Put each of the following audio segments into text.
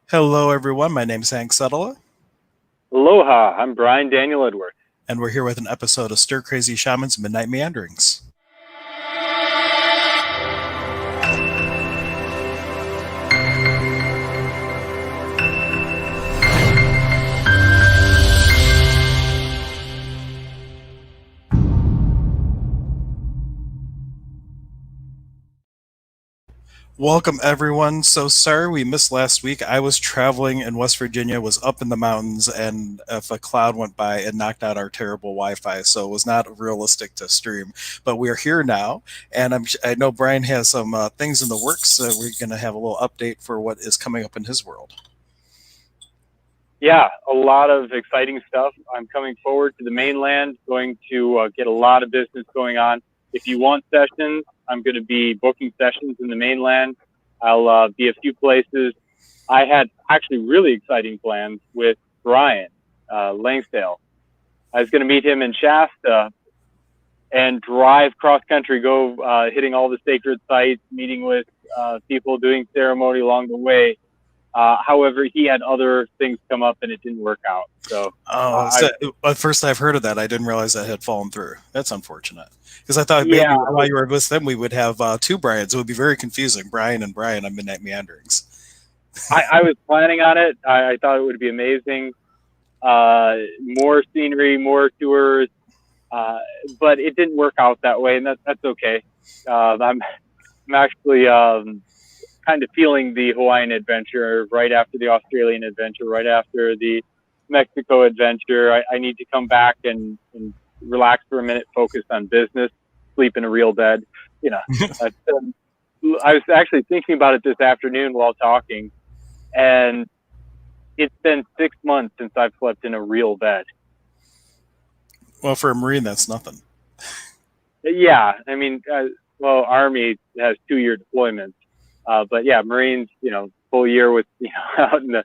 Hello, everyone. My name is Hank Setala, Aloha, I'm Brian Daniel Edwards. and we're here with an episode of Stir Crazy Shaman's Midnight Meanderings. Welcome, everyone. So sorry we missed last week. I was traveling in West Virginia, was up in the mountains, and if a cloud went by, it knocked out our terrible Wi-Fi, so it was not realistic to stream. But we are here now, and I know Brian has some things in the works, so we're going to have a little update for what is coming up in his world. Yeah, a lot of exciting stuff. I'm coming forward to the mainland, going to get a lot of business going on. If you want sessions, I'm going to be booking sessions in the mainland. I'll be a few places. I had actually really exciting plans with Brian Langsdale. I was going to meet him in Shasta and drive cross country, go hitting all the sacred sites, meeting with people, doing ceremony along the way. However, he had other things come up and it didn't work out. So Oh, I, so at first I've heard of that. I didn't realize that had fallen through. That's unfortunate. Because I thought yeah, maybe while you were with them, we would have two Brians. It would be very confusing. Brian and Brian on Midnight Meanderings. I was planning on it. I thought it would be amazing. More scenery, more tours, uh, but it didn't work out that way, and that's okay. I'm actually kind of feeling the Hawaiian adventure right after the Australian adventure, right after the Mexico adventure. I need to come back and relax for a minute, focus on business, sleep in a real bed. You know, that's, I was actually thinking about it this afternoon while talking, and it's been 6 months since I've slept in a real bed. Well, for a Marine, that's nothing. Yeah, I mean, well, Army has 2 year deployments, but yeah, Marines, full year with out in the.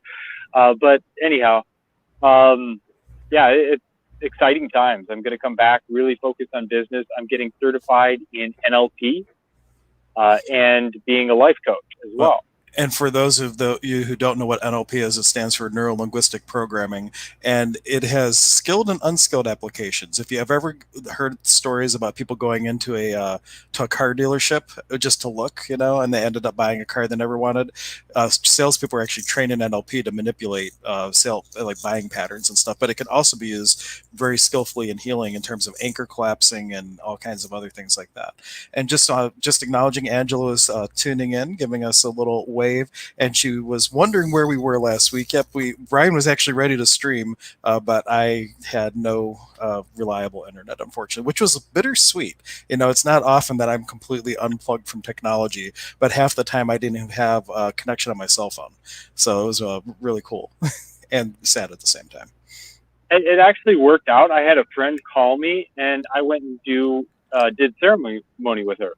But anyhow, um, yeah, it's exciting times. I'm going to come back, really focus on business. I'm getting certified in NLP and being a life coach as Well, well. and for those of you who don't know what NLP is, it stands for Neuro Linguistic Programming, and it has skilled and unskilled applications. If you have ever heard stories about people going into a car dealership just to look, and they ended up buying a car they never wanted, salespeople are actually trained in NLP to manipulate sale like buying patterns and stuff. But it can also be used very skillfully in healing in terms of anchor collapsing and all kinds of other things like that. And just acknowledging Angela is tuning in, giving us a little wave, and she was wondering where we were last week. Yep, we Brian was actually ready to stream, but I had no reliable internet, unfortunately, which was bittersweet. It's not often that I'm completely unplugged from technology, but half the time I didn't even have a connection on my cell phone, so it was really cool and sad at the same time. It actually worked out. I had a friend call me, and I went and did ceremony with her.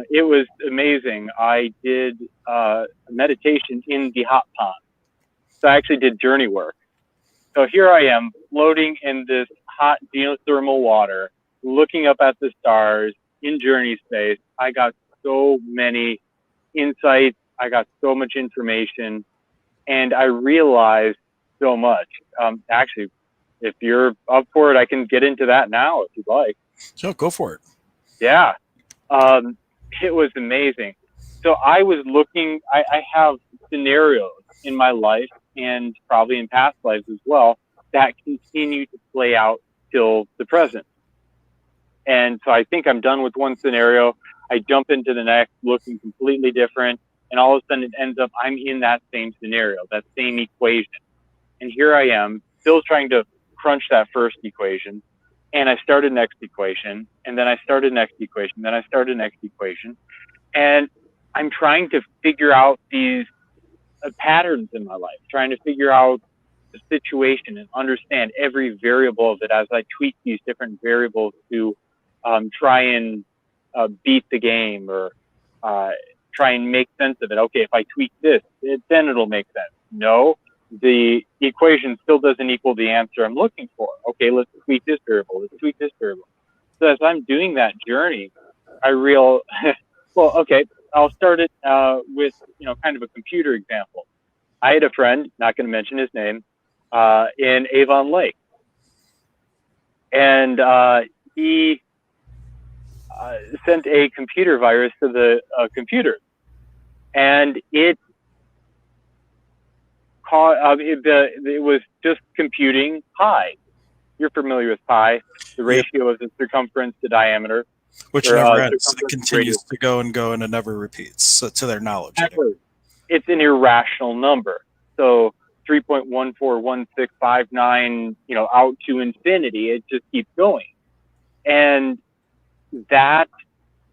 It was amazing. I did meditation in the hot pond. So I actually did journey work. So here I am floating in this hot geothermal water, looking up at the stars in journey space. I got so many insights. I got so much information, and I realized so much. Actually, if you're up for it, I can get into that now if you'd like. So go for it. Yeah. Um, it was amazing. So I was looking, I have scenarios in my life and probably in past lives as well that continue to play out till the present. And so I think I'm done with one scenario. I jump into the next looking completely different. And all of a sudden it ends up I'm in that same scenario, that same equation. And here I am still trying to crunch that first equation. And I started next equation. And then I started next equation. Then I started next equation. And I'm trying to figure out these patterns in my life, trying to figure out the situation and understand every variable of it as I tweak these different variables to try and beat the game or uh, try and make sense of it. Okay, if I tweak this, then it'll make sense. No, the equation still doesn't equal the answer I'm looking for. Okay, let's tweak this variable. Let's tweak this variable. So as I'm doing that journey, I well, okay, I'll start it with kind of a computer example. I had a friend, not going to mention his name, in Avon Lake, and he sent a computer virus to the computer, and it it was just computing pi. You're familiar with pi, the Yep. ratio of the circumference to diameter, Which or never ends. It circumference to continues radius. to go and it never repeats. So, to their knowledge, anyway. Exactly. It's an irrational number. So 3.141659, out to infinity, it just keeps going. And that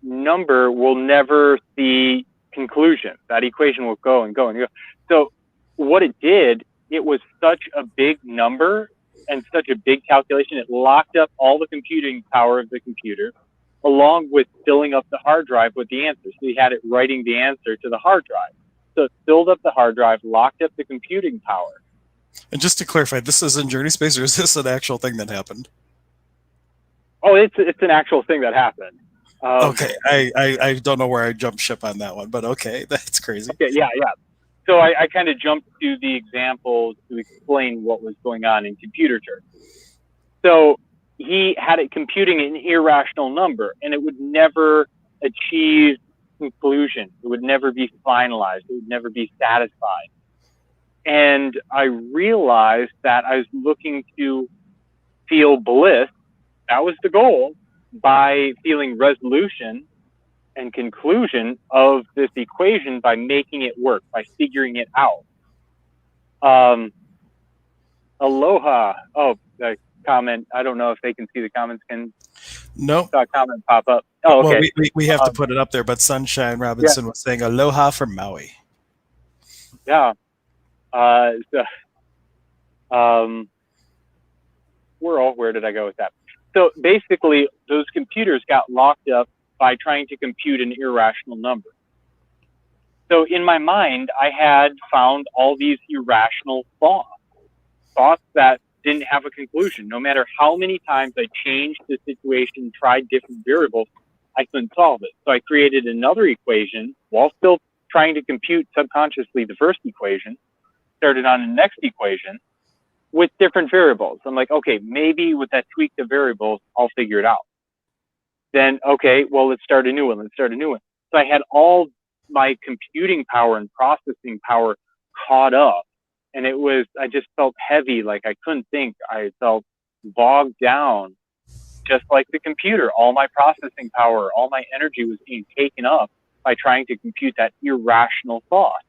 number will never see conclusion. That equation will go and go and go. So what it did, it was such a big number and such a big calculation, it locked up all the computing power of the computer, along with filling up the hard drive with the answer. So he had it writing the answer to the hard drive. So it filled up the hard drive, locked up the computing power. And just to clarify, this is in Journey Space, or is this an actual thing that happened? Oh, it's an actual thing that happened. Okay, I don't know where I jumped ship on that one, but okay, that's crazy. Okay, yeah. So I kind of jumped to the examples to explain what was going on in computer terms. So he had it computing an irrational number, and it would never achieve conclusion. It would never be finalized. It would never be satisfied. And I realized that I was looking to feel bliss. That was the goal, by feeling resolution and conclusion of this equation by making it work, by figuring it out. Aloha. Oh, the comment. I don't know if they can see the comments. Nope. Saw a comment pop up. Oh, okay. Well, we have to put it up there, but Sunshine Robinson was saying aloha from Maui. Yeah. Where did I go with that? So basically, those computers got locked up by trying to compute an irrational number. So in my mind, I had found all these irrational thoughts that didn't have a conclusion. No matter how many times I changed the situation, tried different variables, I couldn't solve it. So I created another equation while still trying to compute subconsciously the first equation, started on the next equation with different variables. I'm like, okay, maybe with that tweak of variables, I'll figure it out. Then, okay, well, let's start a new one. So I had all my computing power and processing power caught up. And I just felt heavy, like I couldn't think. I felt bogged down, just like the computer. All my processing power, all my energy was being taken up by trying to compute that irrational thought.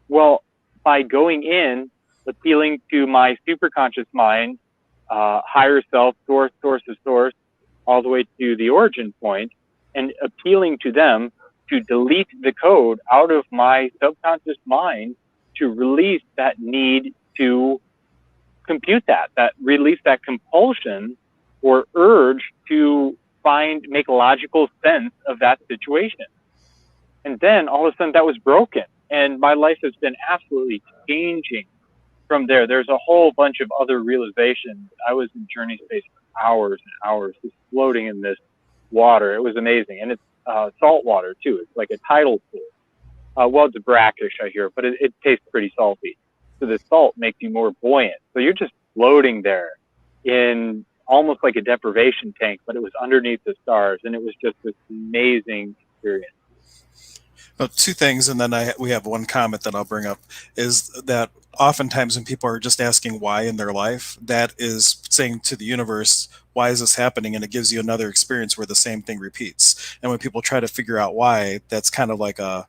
Well, by going in, appealing to my superconscious mind, higher self, source of source, all the way to the origin point, and appealing to them to delete the code out of my subconscious mind, to release that need to compute that release that compulsion or urge to make logical sense of that situation. And then all of a sudden that was broken. And my life has been absolutely changing from there. There's a whole bunch of other realizations. I was in Journey Space for hours and hours, just floating in this water. It was amazing. And it's salt water too. It's like a tidal pool. Well, it's brackish, I hear, but it tastes pretty salty. So the salt makes you more buoyant. So you're just floating there in almost like a deprivation tank, but it was underneath the stars. And it was just this amazing experience. Well, two things, and then we have one comment that I'll bring up, is that oftentimes when people are just asking why in their life, that is saying to the universe, why is this happening? And it gives you another experience where the same thing repeats. And when people try to figure out why, that's kind of like a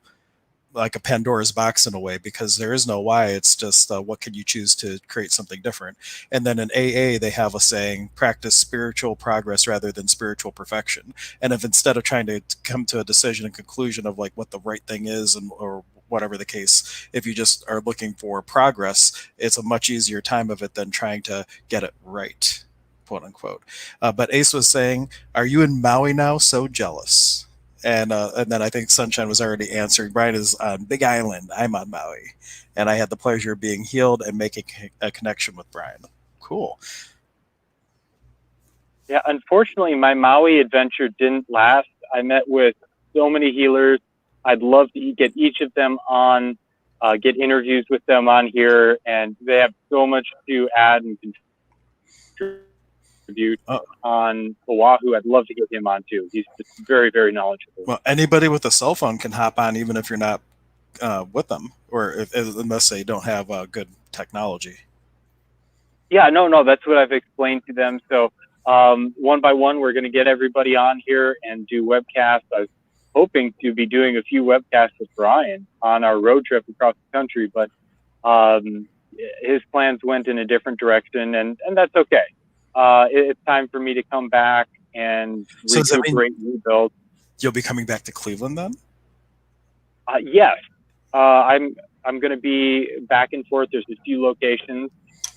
Pandora's box in a way, because there is no why. It's just what can you choose to create something different. And then in AA, they have a saying, practice spiritual progress rather than spiritual perfection. And if instead of trying to come to a decision and conclusion of like what the right thing is, or whatever the case, if you just are looking for progress, it's a much easier time of it than trying to get it right, quote unquote. But Ace was saying, are you in Maui now? So jealous. And then I think Sunshine was already answering. Brian is on Big Island. I'm on Maui, and I had the pleasure of being healed and making a connection with Brian. Cool. Yeah, unfortunately, my Maui adventure didn't last. I met with so many healers. I'd love to get each of them on get interviews with them on here, and they have so much to add and contribute Uh, on Oahu. I'd love to get him on too. He's just very, very knowledgeable. well, anybody with a cell phone can hop on, even if you're not with them, or unless they don't have good technology. Yeah, no, that's what I've explained to them. So one by one, we're going to get everybody on here and do webcasts. I was hoping to be doing a few webcasts with Brian on our road trip across the country, but um, his plans went in a different direction, and that's okay. It's time for me to come back and So does that mean recuperate, rebuild. you'll be coming back to Cleveland then? Yes, I'm going to be back and forth. There's a few locations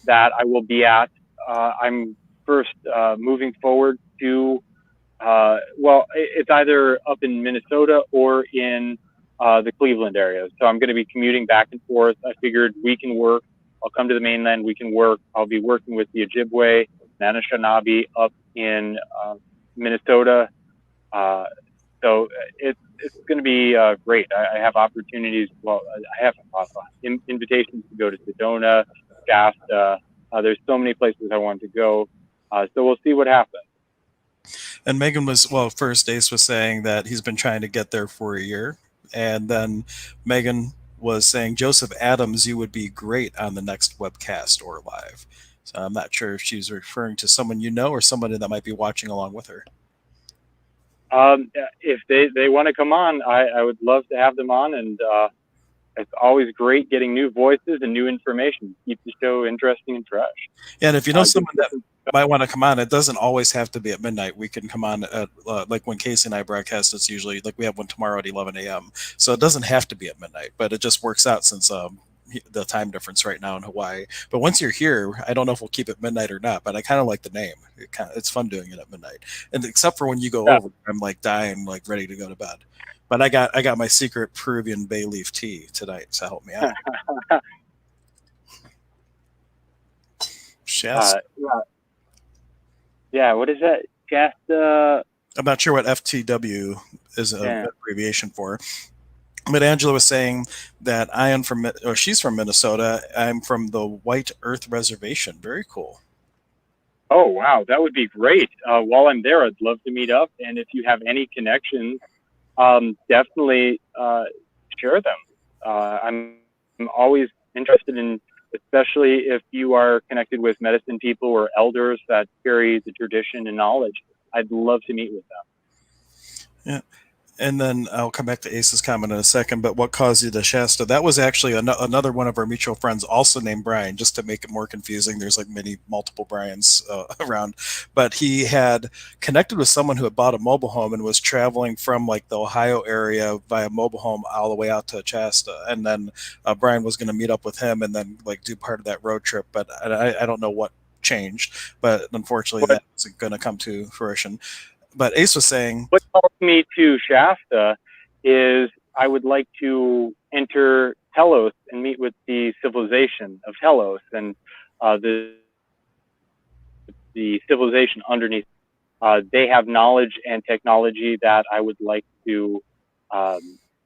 that I will be at. I'm first moving forward to well, it's either up in Minnesota or in the Cleveland area. So I'm going to be commuting back and forth. I figured we can work. I'll come to the mainland. We can work. I'll be working with the Ojibwe, Anishinaabe up in Minnesota. Uh, so it's going to be great. I have opportunities. Well, I have invitations to go to Sedona, Shasta. There's so many places I want to go. So we'll see what happens. And Megan was, well, first Ace was saying that he's been trying to get there for a year. And then Megan was saying, Joseph Adams, you would be great on the next webcast or live. So I'm not sure if she's referring to someone you know or somebody that might be watching along with her. If they want to come on, I would love to have them on. And it's always great getting new voices and new information. Keep the show interesting and fresh. Yeah, and if you know someone that might want to come on, it doesn't always have to be at midnight. We can come on at like when Casey and I broadcast. It's usually like we have one tomorrow at 11 a.m. So it doesn't have to be at midnight, but it just works out since the time difference right now in Hawaii. But once you're here, I don't know if we'll keep it midnight or not. But I kind of like the name. It's fun doing it at midnight, and except for when you go over, I'm like dying, like ready to go to bed. But I got my secret Peruvian bay leaf tea tonight to help me out. Shasta. Yeah, what is that? Shasta. I'm not sure what FTW is an abbreviation for. But Angela was saying that I am from, or she's from Minnesota. I'm from the White Earth Reservation. Very cool. Oh, wow. That would be great. While I'm there, I'd love to meet up. And if you have any connections, definitely share them. I'm always interested in, especially if you are connected with medicine people or elders that carry the tradition and knowledge. I'd love to meet with them. Yeah. And then I'll come back to Ace's comment in a second. But what caused you to Shasta? That was actually another one of our mutual friends, also named Brian. Just to make it more confusing, there's like multiple Brians around. But he had connected with someone who had bought a mobile home and was traveling from like the Ohio area via mobile home all the way out to Shasta. And then Brian was going to meet up with him and then like do part of that road trip. But I don't know what changed. But unfortunately, that wasn't going to come to fruition. But Ace was saying, what calls me to Shasta is I would like to enter Telos and meet with the civilization of Telos and the civilization underneath. They have knowledge and technology that I would like to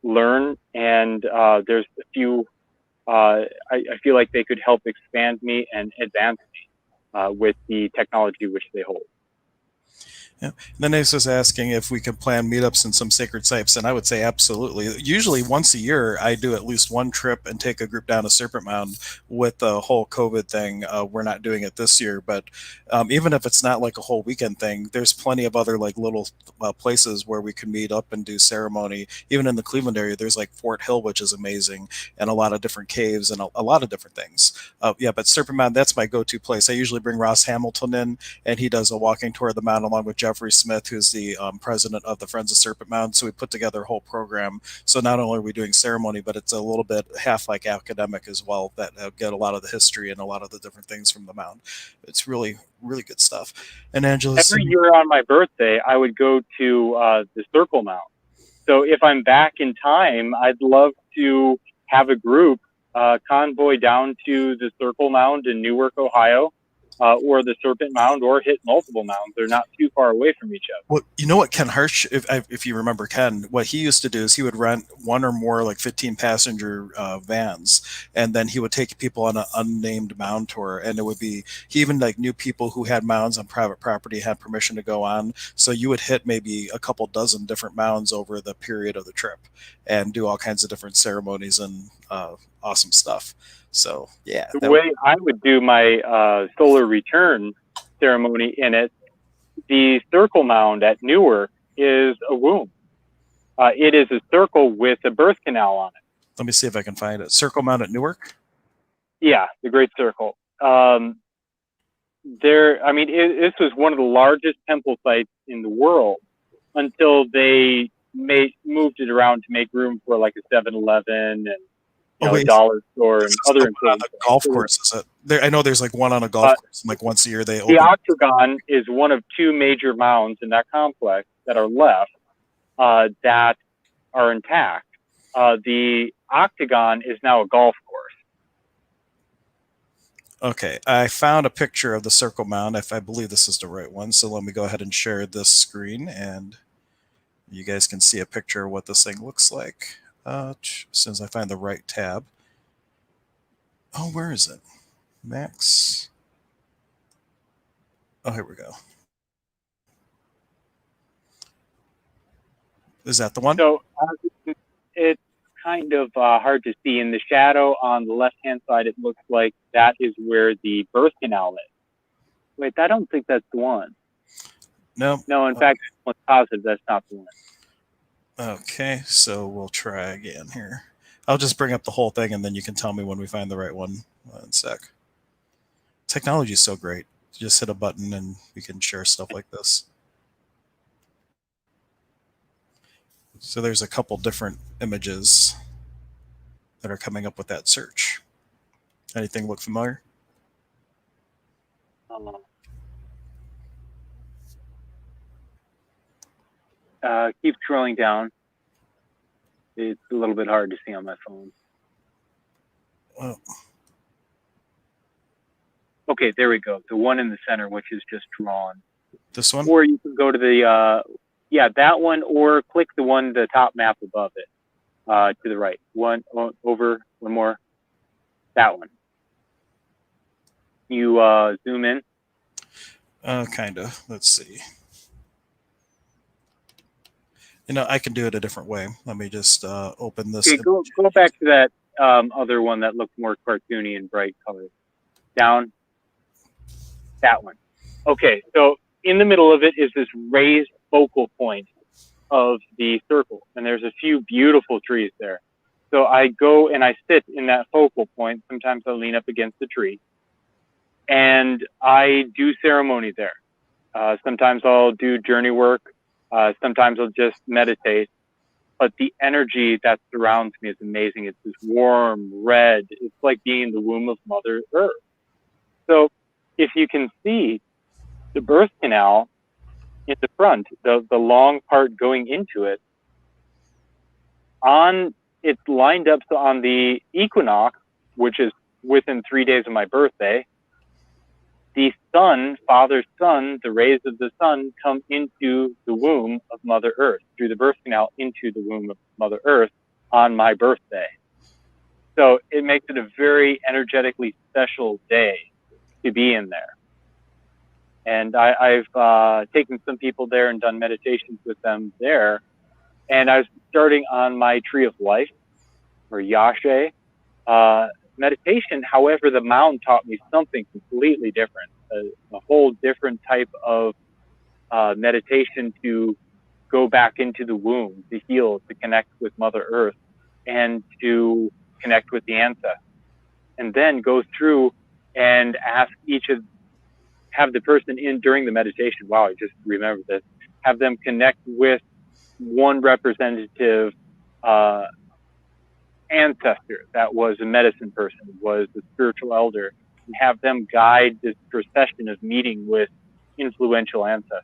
learn, and there's a few. I feel like they could help expand me and advance me with the technology which they hold. Yeah. Then Ace was asking if we could plan meetups in some sacred sites, and I would say absolutely. Usually, once a year, I do at least one trip and take a group down to Serpent Mound. With the whole COVID thing, we're not doing it this year, but even if it's not like a whole weekend thing, there's plenty of other like little places where we can meet up and do ceremony. Even in the Cleveland area, there's like Fort Hill, which is amazing, and a lot of different caves and a lot of different things. Yeah, but Serpent Mound, that's my go-to place. I usually bring Ross Hamilton in, and he does a walking tour of the mound along with Jeffrey Smith, who's the president of the Friends of Serpent Mound. So we put together a whole program. So not only are we doing ceremony, but it's a little bit half like academic as well, that get a lot of the history and a lot of the different things from the mound. It's really, really good stuff. And Angela, every year on my birthday, I would go to the Circle Mound. So if I'm back in time, I'd love to have a group convoy down to the Circle Mound in Newark, Ohio, or the Serpent Mound, or hit multiple mounds. They're not too far away from each other. Well, you know what Ken Harsh, if you remember Ken, what he used to do is he would rent one or more like 15 passenger vans, and then he would take people on an unnamed mound tour, and it would be he even like knew people who had mounds on private property had permission to go on, so you would hit maybe a couple dozen different mounds over the period of the trip, and do all kinds of different ceremonies and awesome stuff. So yeah, The that way I would do my solar return ceremony in it, the Circle Mound at Newark is a womb. It is a circle with a birth canal on it. let me see if I can find it. Circle Mound at Newark. Yeah, the Great Circle. This was one of the largest temple sites in the world until they moved it around to make room for like a 7-Eleven and Oh a wait, dollar store this and is the other one on important the things. golf course, is it? There, I know there's like one on a golf course, and like once a year they The open. Octagon is one of two major mounds in that complex that are left that are intact. The Octagon is now a golf course. Okay, I found a picture of the Circle Mound. If I believe this is the right one, so let me go ahead and share this screen, and you guys can see a picture of what this thing looks like. As soon as I find the right tab. Oh, where is it? Max. Oh, here we go. Is that the one? So it's kind of hard to see. In the shadow on the left-hand side, it looks like that is where the birth canal is. Wait, I don't think that's the one. No. No, in fact, I'm positive that's not the one. Okay, so we'll try again here. I'll just bring up the whole thing, and then you can tell me when we find the right one. One sec. Technology is so great. Just hit a button, and we can share stuff like this. So there's a couple different images that are coming up with that search. Anything look familiar? Keep scrolling down. It's a little bit hard to see on my phone. Oh. Okay, there we go. The one in the center, which is just drawn. This one? Or you can go to the, that one, or click the one, the top map above it, to the right. One more. That one. You zoom in. Kind of. Let's see. I can do it a different way. Let me just open this. Okay, go back to that other one that looked more cartoony and bright colors. Down. That one. Okay, so in the middle of it is this raised focal point of the circle, and there's a few beautiful trees there. So I go and I sit in that focal point. Sometimes I'll lean up against the tree, and I do ceremony there. Sometimes I'll do journey work. Sometimes I'll just meditate. But the energy that surrounds me is amazing. It's this warm red. It's like being in the womb of Mother Earth. So if you can see the birth canal in the front, the long part going into it, it's lined up so on the equinox, which is within 3 days of my birthday, the sun, Father's sun, the rays of the sun come into the womb of Mother Earth, through the birth canal into the womb of Mother Earth on my birthday. So it makes it a very energetically special day to be in there. And I've taken some people there and done meditations with them there. And I was starting on my tree of life, or Yashe, meditation. However, the mound taught me something completely different, a whole different type of meditation to go back into the womb, to heal, to connect with Mother Earth, and to connect with the ancestors. And then go through and have the person in during the meditation, wow, I just remembered this, have them connect with one representative ancestor that was a medicine person, was a spiritual elder, and have them guide this procession of meeting with influential ancestors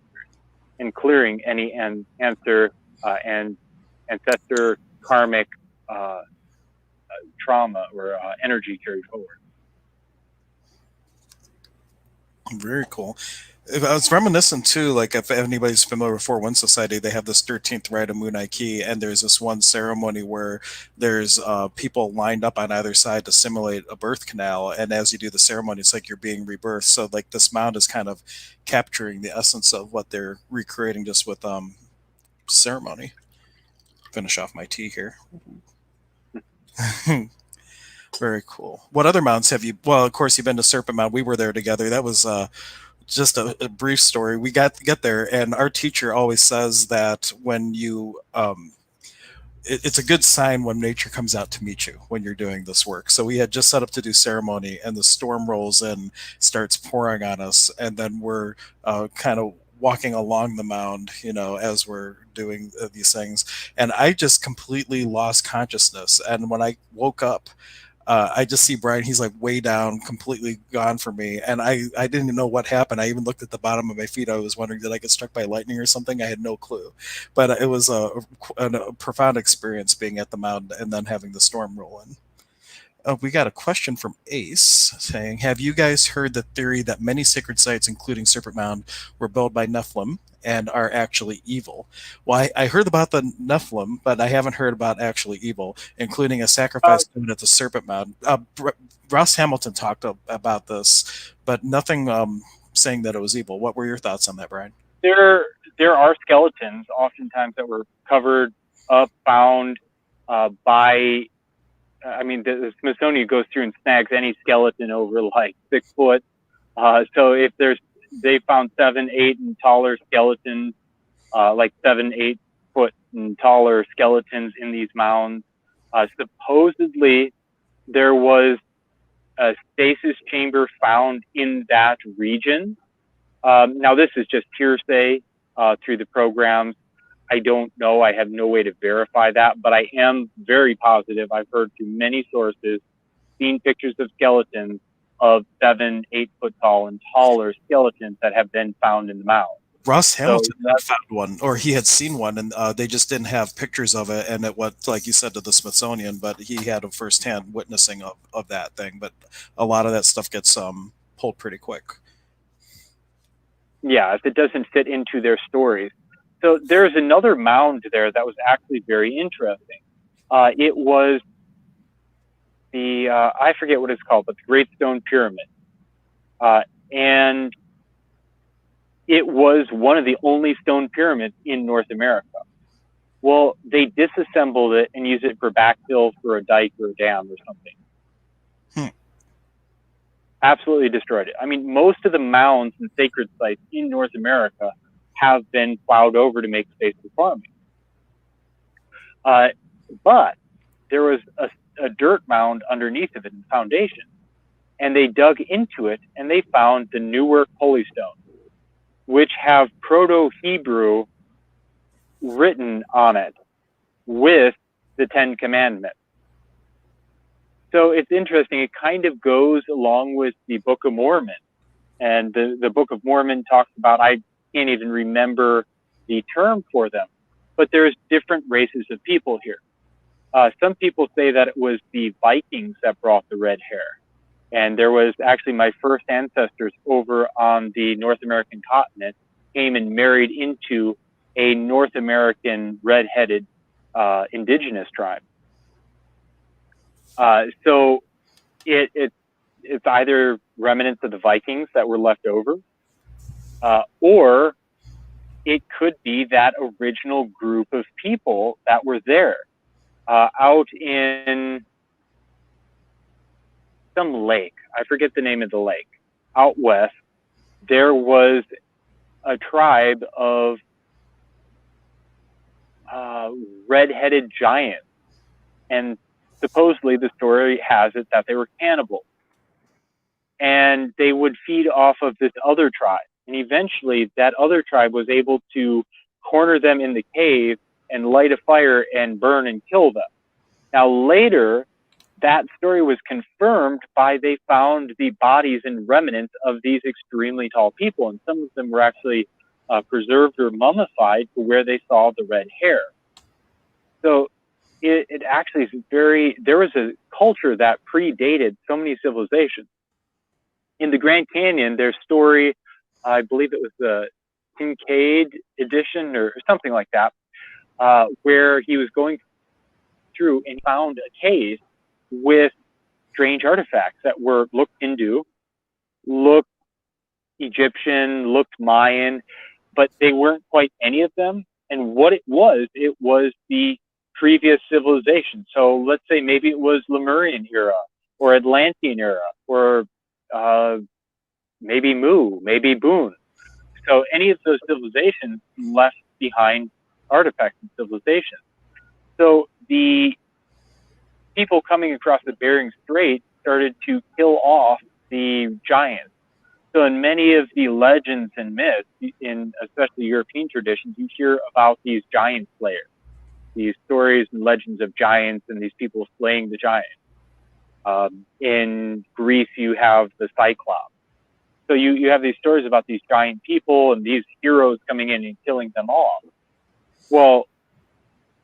and clearing any ancestor karmic trauma or energy carried forward. Very cool. I was reminiscent too, like if anybody's familiar with Four One Society, they have this 13th rite of Moonai Key, and there's this one ceremony where there's people lined up on either side to simulate a birth canal, and as you do the ceremony, it's like you're being rebirthed. So like this mound is kind of capturing the essence of what they're recreating just with ceremony. Finish off my tea here. Very cool. What other mounds have you? Well, of course, you've been to Serpent Mound. We were there together. That was just a brief story. We got to get there, and our teacher always says that when you it's a good sign when nature comes out to meet you when you're doing this work. So we had just set up to do ceremony, and the storm rolls in, starts pouring on us, and then we're kind of walking along the mound, as we're doing these things, and I just completely lost consciousness. And when I woke up, I just see Brian. He's like way down, completely gone from me, and I didn't even know what happened. I even looked at the bottom of my feet. I was wondering, did I get struck by lightning or something? I had no clue, but it was a profound experience being at the mountain and then having the storm roll in. We got a question from Ace saying, "Have you guys heard the theory that many sacred sites, including Serpent Mound, were built by Nephilim and are actually evil?" Well, I heard about the Nephilim, but I haven't heard about actually evil, including a Uh, sacrifice given at the Serpent Mound. Ross Hamilton talked about this, but nothing saying that it was evil. What were your thoughts on that, Brian? there there are skeletons oftentimes that were covered up, found by. I mean, the Smithsonian goes through and snags any skeleton over like 6 foot. So if they found 7, 8, and taller skeletons, like 7, 8 foot and taller skeletons in these mounds. Supposedly, there was a stasis chamber found in that region. Now, this is just hearsay through the programs. I don't know. I have no way to verify that, but I am very positive. I've heard through many sources, seen pictures of skeletons of 7, 8 foot tall and taller skeletons that have been found in the mound. Ross So Hamilton had found one, or he had seen one, and they just didn't have pictures of it. And it went, like you said, to the Smithsonian, but he had a firsthand witnessing of that thing. But a lot of that stuff gets pulled pretty quick. yeah, if it doesn't fit into their stories. So there's another mound there that was actually very interesting. It was I forget what it's called, but the Great Stone Pyramid. And it was one of the only stone pyramids in North America. Well, they disassembled it and used it for backfill for a dike or a dam or something. Hmm. Absolutely destroyed it. I mean, most of the mounds and sacred sites in North America have been plowed over to make space for farming. But there was a dirt mound underneath of it in the foundation, and they dug into it and they found the Newark Holy Stones, which have Proto-Hebrew written on it with the Ten Commandments. So it's interesting. It kind of goes along with the Book of Mormon. And the Book of Mormon talks about, I can't even remember the term for them, but there's different races of people here. Some people say that it was the Vikings that brought the red hair. And there was actually my first ancestors over on the North American continent came and married into a North American red-headed indigenous tribe. So it's either remnants of the Vikings that were left over, or it could be that original group of people that were there out in some lake. I forget the name of the lake. Out west, there was a tribe of red-headed giants, and supposedly the story has it that they were cannibals, and they would feed off of this other tribe, and eventually that other tribe was able to corner them in the cave and light a fire and burn and kill them. Now later, that story was confirmed by they found the bodies and remnants of these extremely tall people, and some of them were actually preserved or mummified to where they saw the red hair. So it actually is there was a culture that predated so many civilizations. in the Grand Canyon, their story, I believe it was the Kincaid edition or something like that, where he was going through and found a cave with strange artifacts that were looked Hindu, looked Egyptian, looked Mayan, but they weren't quite any of them. And what it was the previous civilization. So let's say maybe it was Lemurian era or Atlantean era or uh, maybe Mu, maybe Boon. So any of those civilizations left behind artifacts and civilizations. So the people coming across the Bering Strait started to kill off the giants. So in many of the legends and myths, in especially European traditions, you hear about these giant slayers, these stories and legends of giants and these people slaying the giants. In Greece, you have the Cyclops. So you have these stories about these giant people and these heroes coming in and killing them off. Well,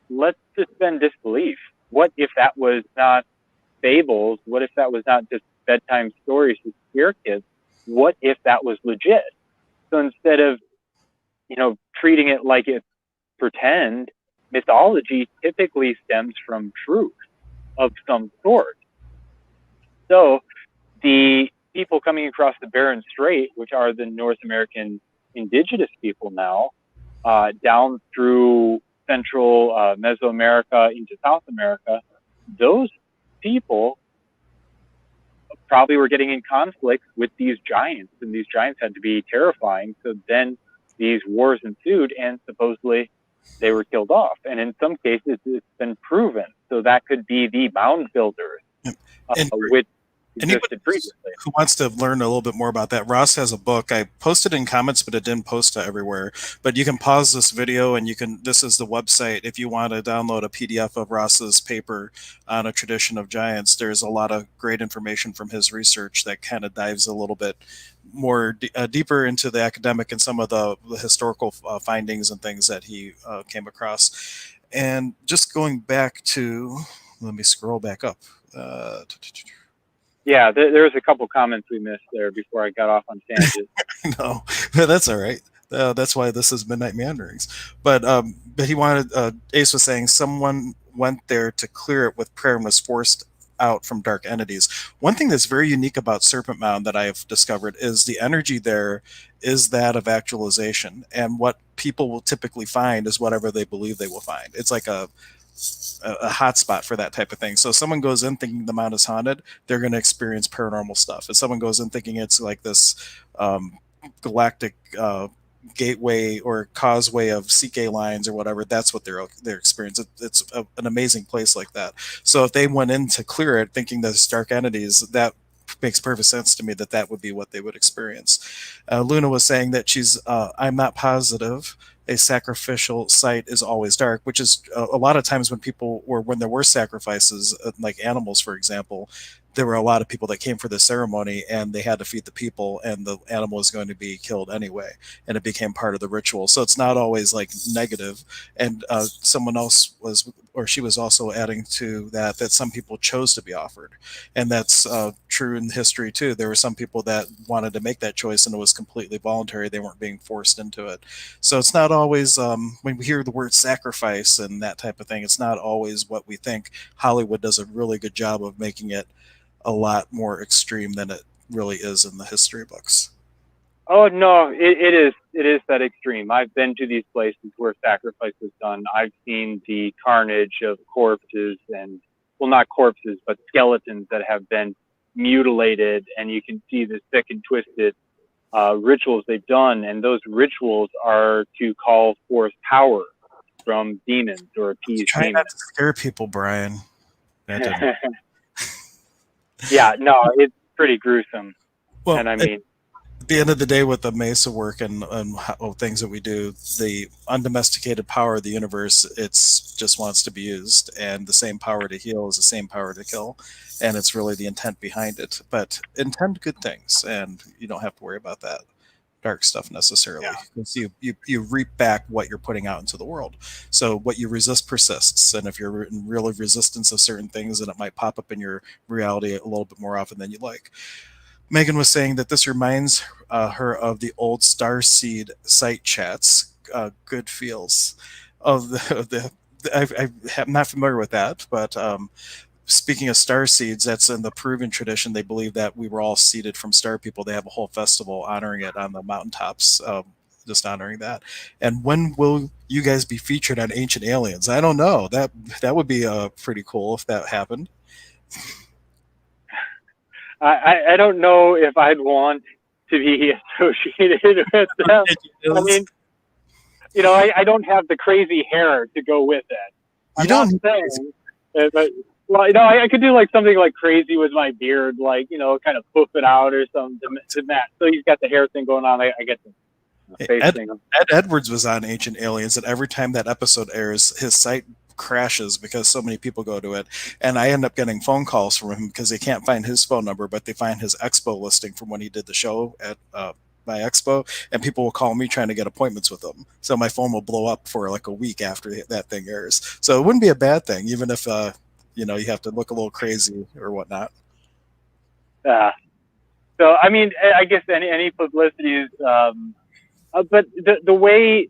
let's suspend disbelief. What if that was not fables? What if that was not just bedtime stories to scare kids? What if that was legit? So instead of, treating it like it's pretend, mythology typically stems from truth of some sort. So the people coming across the Bering Strait, which are the North American indigenous people now, down through central Mesoamerica into South America, those people probably were getting in conflict with these giants, and these giants had to be terrifying. So then these wars ensued, and supposedly they were killed off. And in some cases, it's been proven. So that could be the mound builders, And which anybody existed previously. who wants to learn a little bit more about that, Ross has a book. I posted in comments, but it didn't post to everywhere. But you can pause this video and you can, this is the website. If you want to download a PDF of Ross's paper on a tradition of giants, there's a lot of great information from his research that kind of dives a little bit more deeper into the academic and some of the historical findings and things that he came across. And just going back to, let me scroll back up. Yeah, there was a couple comments we missed there before I got off on tangent. No, that's all right. That's why this is Midnight Meanderings. But he wanted. Ace was saying someone went there to clear it with prayer and was forced out from dark entities. One thing that's very unique about Serpent Mound that I've discovered is the energy there is that of actualization, and what people will typically find is whatever they believe they will find. It's like a hotspot for that type of thing. So if someone goes in thinking the mount is haunted, they're going to experience paranormal stuff. If someone goes in thinking it's like this galactic gateway or causeway of CK lines or whatever, that's what they're experiencing. It's an amazing place like that. So if they went in to clear it thinking there's dark entities, that makes perfect sense to me that that would be what they would experience. Luna was saying that I'm not positive a sacrificial site is always dark, which is a lot of times when when there were sacrifices, like animals, for example, there were a lot of people that came for the ceremony and they had to feed the people and the animal was going to be killed anyway. And it became part of the ritual. So it's not always like negative. And someone else was, or she was also adding to that some people chose to be offered. And that's true in history too. There were some people that wanted to make that choice and it was completely voluntary. They weren't being forced into it. So it's not always, when we hear the word sacrifice and that type of thing, it's not always what we think. Hollywood does a really good job of making it a lot more extreme than it really is in the history books. Oh no, it is that extreme. I've been to these places where sacrifice is done. I've seen the carnage of corpses and, well, not corpses, but skeletons that have been mutilated, and you can see the sick and twisted rituals they've done, and those rituals are to call forth power from demons or appease Try demons. not to scare people, Brian. That didn't. Yeah, no, it's pretty gruesome. Well, And I mean, at the end of the day, with the Mesa work and things that we do, the undomesticated power of the universe, it's just wants to be used, and the same power to heal is the same power to kill, and it's really the intent behind it. But intend good things, and you don't have to worry about that dark stuff necessarily. yeah. Because you reap back what you're putting out into the world. So what you resist persists, and if you're in really resistance of certain things, then it might pop up in your reality a little bit more often than you like. Megan was saying that this reminds her of the old Starseed site chats. Good feels of I'm not familiar with that, but speaking of star seeds, that's in the Peruvian tradition. They believe that we were all seeded from star people. They have a whole festival honoring it on the mountaintops, just honoring that. And when will you guys be featured on Ancient Aliens? I don't know. That would be pretty cool if that happened. I don't know if I'd want to be associated with them. It I is. mean, I don't have the crazy hair to go with it. You I'm not don't. saying, but well, I could do like something like crazy with my beard, like kind of poof it out or something to match. So he's got the hair thing going on. I get the face Ed, thing. Ed Edwards was on Ancient Aliens, and every time that episode airs, his site crashes because so many people go to it. And I end up getting phone calls from him because they can't find his phone number, but they find his expo listing from when he did the show at my expo, and people will call me trying to get appointments with him. So my phone will blow up for like a week after that thing airs. So it wouldn't be a bad thing, even if you have to look a little crazy or whatnot. Uh, so I mean, I guess any publicity is, but the way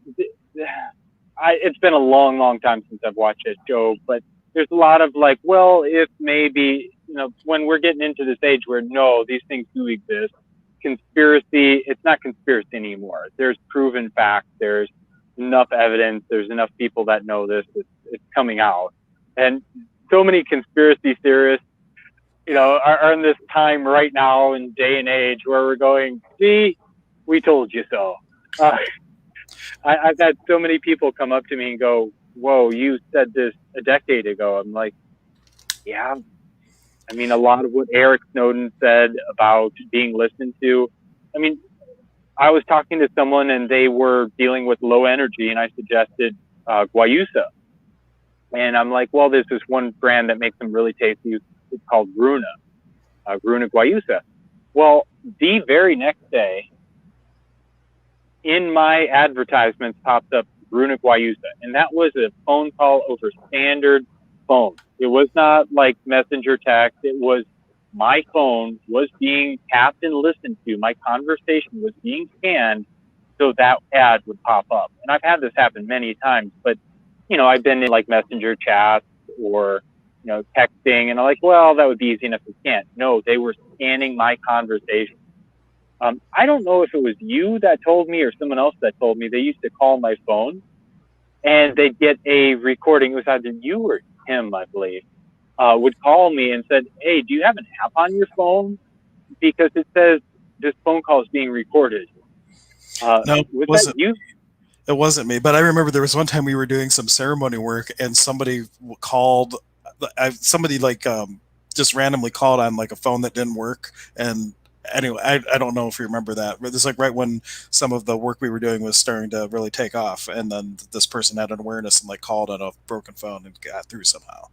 it's been a long, long time since I've watched this show, but there's a lot of like, well, if maybe, when we're getting into this age where no, these things do exist, conspiracy, it's not conspiracy anymore. There's proven facts. There's enough evidence. There's enough people that know this. It's coming out. And so many conspiracy theorists, are in this time right now in day and age where we're going, see, we told you so. Uh, I've had so many people come up to me and go, "Whoa, you said this a decade ago." I'm like, "Yeah." I mean, a lot of what Eric Snowden said about being listened to. I mean, I was talking to someone and they were dealing with low energy, and I suggested guayusa, and I'm like, "Well, there's this one brand that makes them really tasty. It's called Runa guayusa." Well, the very next day, in my advertisements popped up Runa Guayusa, and that was a phone call over standard phone. It was not like messenger text. It was my phone was being tapped and listened to. My conversation was being scanned, so that ad would pop up. And I've had this happen many times, but I've been in like messenger chats or texting, and I'm like, well, that would be easy enough to scan. No, they were scanning my conversation. I don't know if it was you that told me or someone else that told me they used to call my phone and they'd get a recording. It was either you or him, I believe, would call me and said, "Hey, do you have an app on your phone? Because it says this phone call is being recorded." No, it Was that wasn't. you? It wasn't me, but I remember there was one time we were doing some ceremony work, and somebody called. Somebody like just randomly called on like a phone that didn't work, and anyway, I don't know if you remember that, but it's like right when some of the work we were doing was starting to really take off, and then this person had an awareness and like called on a broken phone and got through somehow.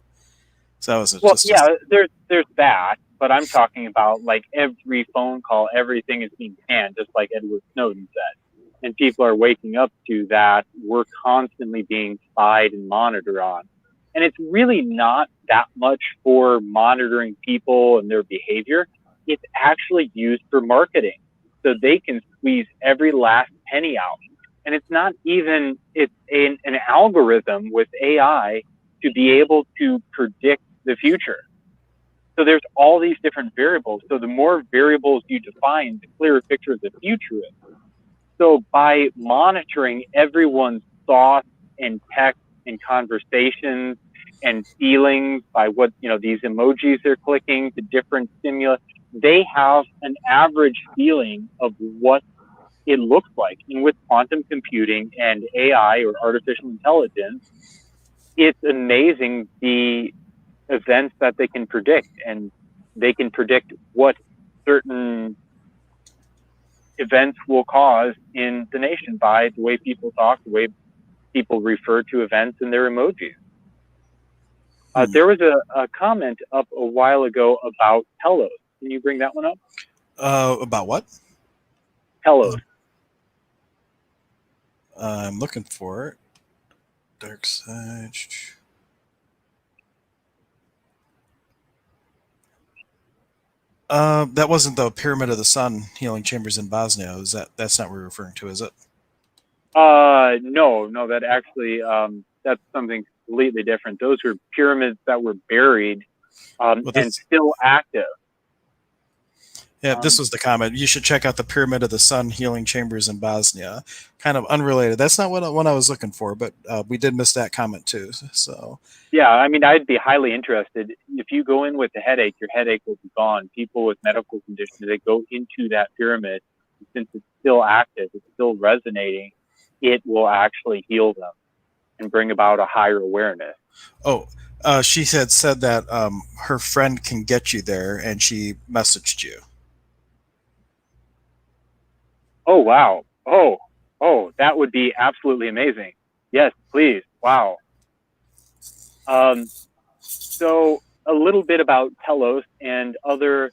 So that was it. Well, Just yeah, there's that, but I'm talking about like every phone call, everything is being scanned, just like Edward Snowden said, and people are waking up to that. We're constantly being spied and monitored on, and it's really not that much for monitoring people and their behavior. It's actually used for marketing, so they can squeeze every last penny out. And it's not even it's an algorithm with AI to be able to predict the future. So there's all these different variables. So the more variables you define, the clearer picture of the future is. So by monitoring everyone's thoughts and text and conversations and feelings by what, these emojis they're clicking to different stimuli, they have an average feeling of what it looks like. And with quantum computing and AI or artificial intelligence, it's amazing the events that they can predict, and they can predict what certain events will cause in the nation by the way people talk, the way people refer to events in their emojis. hmm. There was a comment up a while ago about Telos. Can you bring that one up? About what? Telos. I'm looking for it. Dark side. That wasn't the Pyramid of the Sun healing chambers in Bosnia. Is that's not what we're referring to, is it? No, no, that actually, that's something completely different. Those were pyramids that were buried, Well, and this still active. yeah, this Um, was the comment. You should check out the Pyramid of the Sun healing chambers in Bosnia. Kind of unrelated. That's not what I was looking for, but we did miss that comment too. So yeah, I mean, I'd be highly interested. If you go in with a headache, your headache will be gone. People with medical conditions, they go into that pyramid. Since it's still active, it's still resonating, it will actually heal them and bring about a higher awareness. oh, she had said that her friend can get you there, and she messaged you. Oh, wow. Oh, that would be absolutely amazing. Yes, please. Wow. Um, so a little bit about Telos and other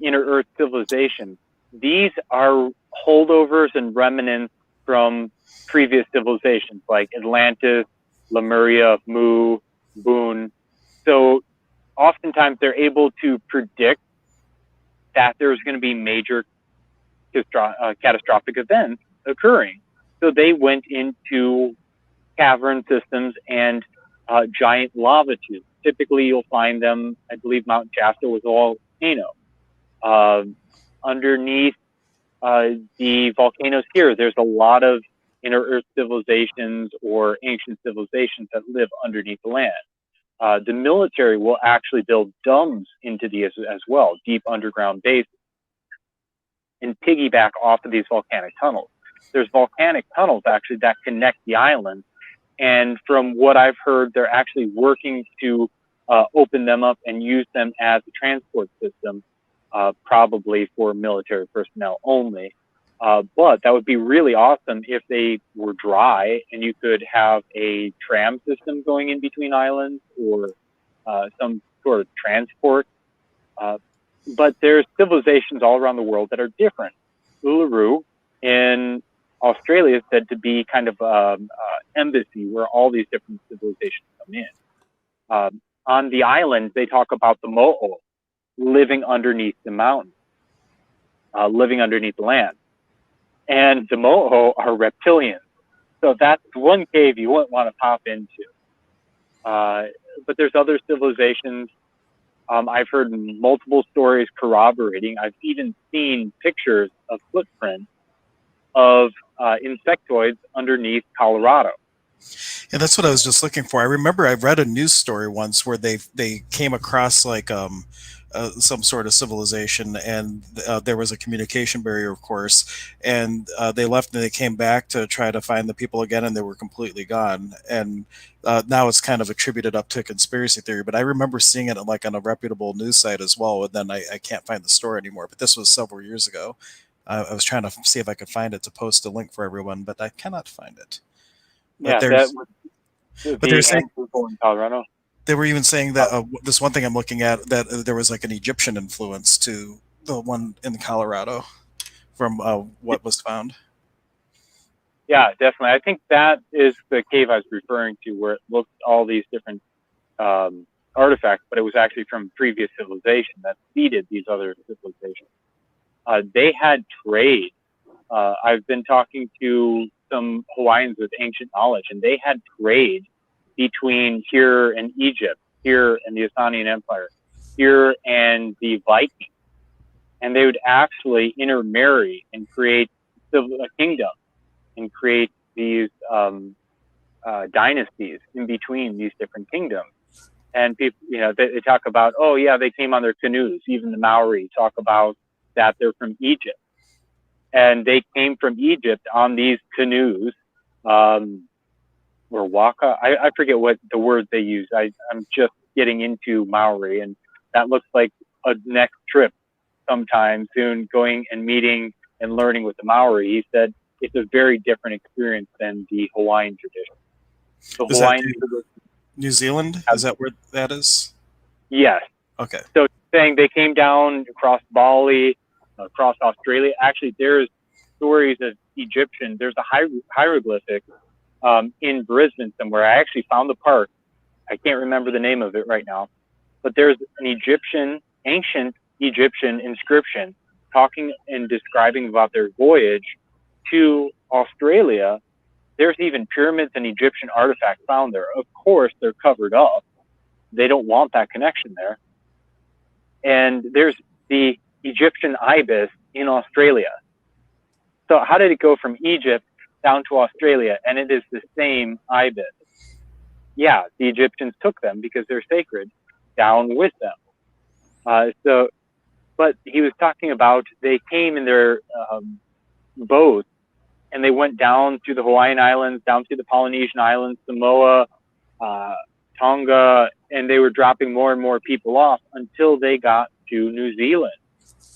inner Earth civilizations. These are holdovers and remnants from previous civilizations like Atlantis, Lemuria, Mu, Boon. So oftentimes they're able to predict that there's going to be major catastrophic events occurring. So they went into cavern systems and giant lava tubes. Typically, you'll find them. I believe Mount Shasta was a volcano. Uh, Underneath the volcanoes here, there's a lot of inner Earth civilizations or ancient civilizations that live underneath the land. The military will actually build domes into these as well, deep underground bases, and piggyback off of these volcanic tunnels. There's volcanic tunnels actually that connect the islands, and from what I've heard, they're actually working to open them up and use them as a transport system, probably for military personnel only. But that would be really awesome if they were dry and you could have a tram system going in between islands, or some sort of transport. Uh, but there's civilizations all around the world that are different. Uluru in Australia is said to be kind of embassy where all these different civilizations come in. On the islands, they talk about the mo'o living underneath the mountain, living underneath the land. And the mo'o are reptilians. So that's one cave you wouldn't want to pop into. Uh, but there's other civilizations. I've heard multiple stories corroborating. I've even seen pictures of footprints of insectoids underneath Colorado. Yeah, that's what I was just looking for. I remember I read a news story once where they came across like some sort of civilization, and there was a communication barrier, of course, and they left and they came back to try to find the people again, and they were completely gone. And now it's kind of attributed up to conspiracy theory, but I remember seeing it like on a reputable news site as well. And then I can't find the story anymore. But this was several years ago. I was trying to see if I could find it to post a link for everyone, but I cannot find it. But Yeah, that there's would but they're be saying people in Colorado. they were even saying that this one thing I'm looking at that there was like an Egyptian influence to the one in Colorado from what was found. Yeah, definitely. I think that is the cave I was referring to, where it looked all these different um, artifacts, but it was actually from previous civilization that seeded these other civilizations. They had trade. I've been talking to some Hawaiians with ancient knowledge, and they had trade between here and Egypt, here and the Asanian Empire, here and the Vikings, and they would actually intermarry and create a kingdom and create these dynasties in between these different kingdoms. And people, they talk about, oh yeah, they came on their canoes. Even the Maori talk about that they're from Egypt, and they came from Egypt on these canoes, or waka. I forget what the word they use. I'm just getting into Maori, and that looks like a next trip sometime soon, going and meeting and learning with the Maori. He said it's a very different experience than the Hawaiian tradition. The Is that Hawaiian tradition New Zealand? has, Is that where that is? yes. Okay. So saying they came down across Bali, across Australia. Actually, there's stories of Egyptian. There's a hieroglyphic in Brisbane somewhere. I actually found the park. I can't remember the name of it right now, but there's an Egyptian ancient Egyptian inscription talking and describing about their voyage to Australia. There's even pyramids and Egyptian artifacts found there. Of course, they're covered up. They don't want that connection there. And there's the Egyptian ibis in Australia. So how did it go from Egypt down to Australia? And it is the same ibis. Yeah, the Egyptians took them because they're sacred down with them. But he was talking about they came in their boats and they went down to the Hawaiian Islands, down to the Polynesian Islands, Samoa, uh, Tonga, and they were dropping more and more people off until they got to New Zealand,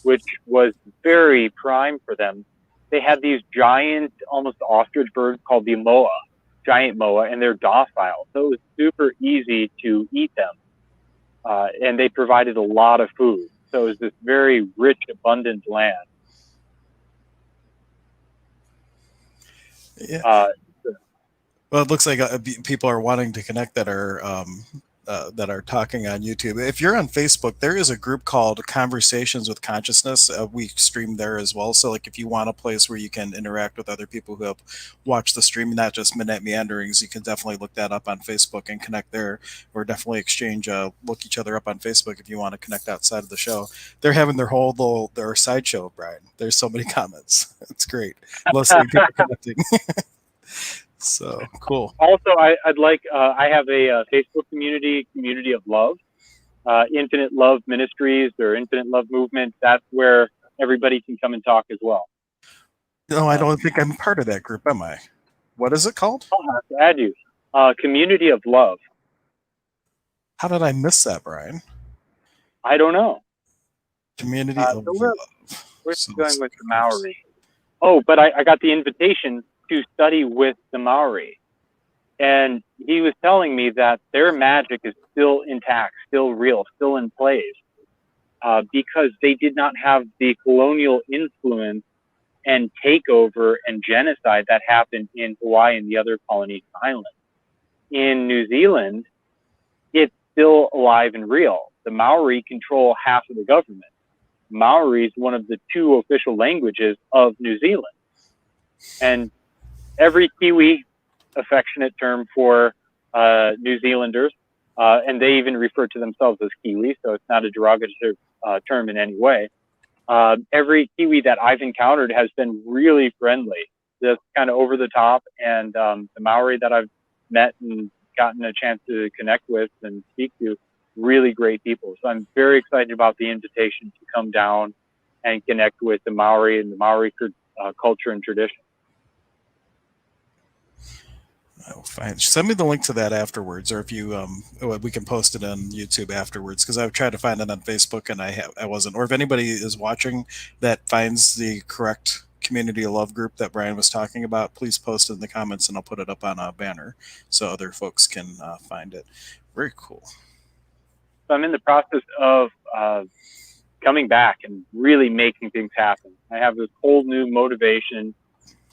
which was very prime for them. They had these giant, almost ostrich birds called the moa, giant moa, and they're docile. So it was super easy to eat them. And they provided a lot of food. So it was this very rich, abundant land. Yeah. Uh, Well, it looks like people are wanting to connect that are talking on YouTube. If you're on Facebook, there is a group called Conversations with Consciousness. We stream there as well. So, like, if you want a place where you can interact with other people who have watched the stream, not just Midnight Meanderings, you can definitely look that up on Facebook and connect there, or definitely exchange, look each other up on Facebook if you want to connect outside of the show. They're having their sideshow, Brian. There's so many comments. It's great. Love seeing people connecting. So cool. Also, I'd like, I have a Facebook community of love, Infinite Love Ministries or Infinite Love Movement. That's where everybody can come and talk as well. No, I don't think I'm part of that group, am I? What is it called? I'll have to add you. Community of Love. How did I miss that, Brian? I don't know. Community of So love. we're So going with the Maori. Oh, but I got the invitation to study with the Maori. And he was telling me that their magic is still intact, still real, still in place, because they did not have the colonial influence and takeover and genocide that happened in Hawaii and the other Polynesian islands. In New Zealand, it's still alive and real. The Maori control half of the government. Maori is one of the two official languages of New Zealand. And every Kiwi, affectionate term for New Zealanders, and they even refer to themselves as Kiwi, so it's not a derogatory term in any way. Every Kiwi that I've encountered has been really friendly, just kind of over the top, and the Maori that I've met and gotten a chance to connect with and speak to, really great people. So I'm very excited about the invitation to come down and connect with the Maori and the Maori culture and tradition. Oh, fine. Send me the link to that afterwards, or if you we can post it on YouTube afterwards, because I've tried to find it on Facebook and I wasn't. Or if anybody is watching that finds the correct community of love group that Brian was talking about, please post it in the comments and I'll put it up on a banner so other folks can find it. Very cool. So I'm in the process of coming back and really making things happen. I have this whole new motivation.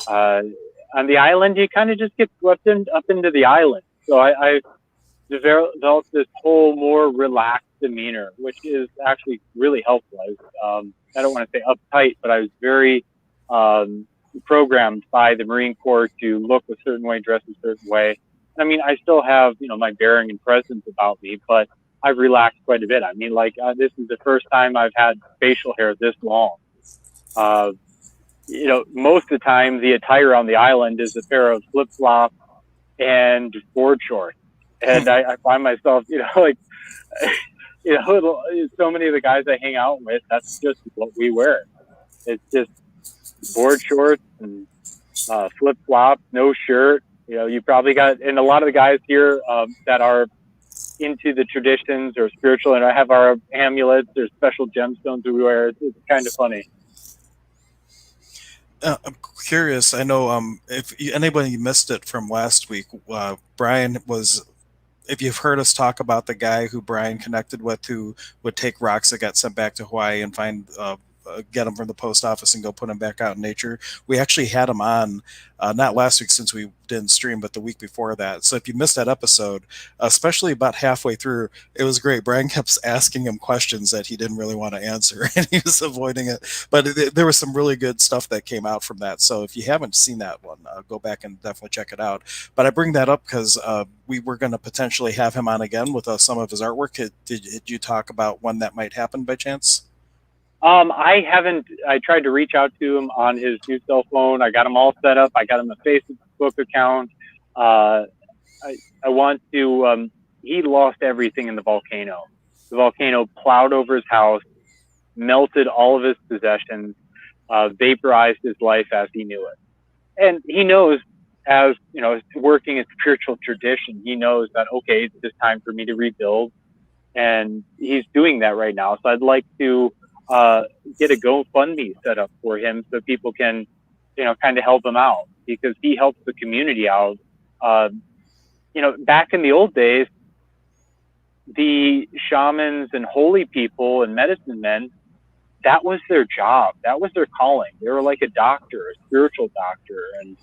On the island, you kind of just get swept up into the island. So I developed this whole more relaxed demeanor, which is actually really helpful. I don't want to say uptight, but I was very programmed by the Marine Corps to look a certain way, dress a certain way. I mean, I still have, my bearing and presence about me, but I've relaxed quite a bit. I mean, this is the first time I've had facial hair this long. Most of the time the attire on the island is a pair of flip flops and board shorts. And I find myself, so many of the guys I hang out with, that's just what we wear. It's just board shorts and flip flops, no shirt. You probably got, and a lot of the guys here that are into the traditions or spiritual, and I have our amulets, there's special gemstones we wear. It's kind of funny. I'm curious. I know if anybody missed it from last week, Brian was. If you've heard us talk about the guy who Brian connected with, who would take rocks that got sent back to Hawaii and find get them from the post office and go put them back out in nature. We actually had him on, not last week since we didn't stream, but the week before that. So if you missed that episode, especially about halfway through, it was great. Brian kept asking him questions that he didn't really want to answer, and he was avoiding it. But there was some really good stuff that came out from that. So if you haven't seen that one, go back and definitely check it out. But I bring that up because we were going to potentially have him on again with some of his artwork. Did you talk about when that might happen by chance? I haven't. I tried to reach out to him on his new cell phone. I got him all set up. I got him a Facebook account. Uh, I want to. He lost everything in the volcano. The volcano plowed over his house, melted all of his possessions, vaporized his life as he knew it. And he knows, as you know, working in spiritual tradition, he knows that okay, it's just time for me to rebuild, and he's doing that right now. So I'd like to uh, get a GoFundMe set up for him so people can, kind of help him out because he helps the community out. Uh, back in the old days, the shamans and holy people and medicine men, that was their job. That was their calling. They were like a doctor, a spiritual doctor. And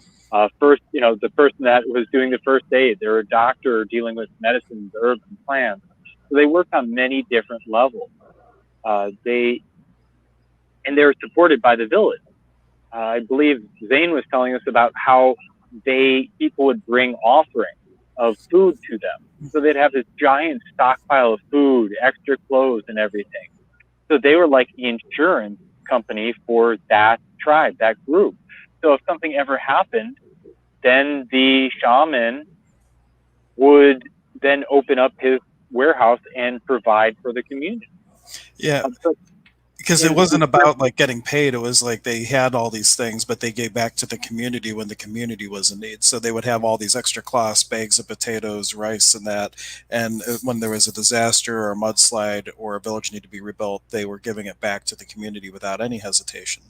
first, the person that was doing the first aid, they were a doctor dealing with medicines, herbs, and plants. So they worked on many different levels. They were supported by the village. I believe Zane was telling us about how people would bring offerings of food to them. So they'd have this giant stockpile of food, extra clothes, and everything. So they were like the insurance company for that tribe, that group. So if something ever happened, then the shaman would then open up his warehouse and provide for the community. Yeah, So because it in wasn't about like getting paid. It was like they had all these things, but they gave back to the community when the community was in need. So they would have all these extra cloths, bags of potatoes, rice, and that. And when there was a disaster or a mudslide or a village needed to be rebuilt, they were giving it back to the community without any hesitation.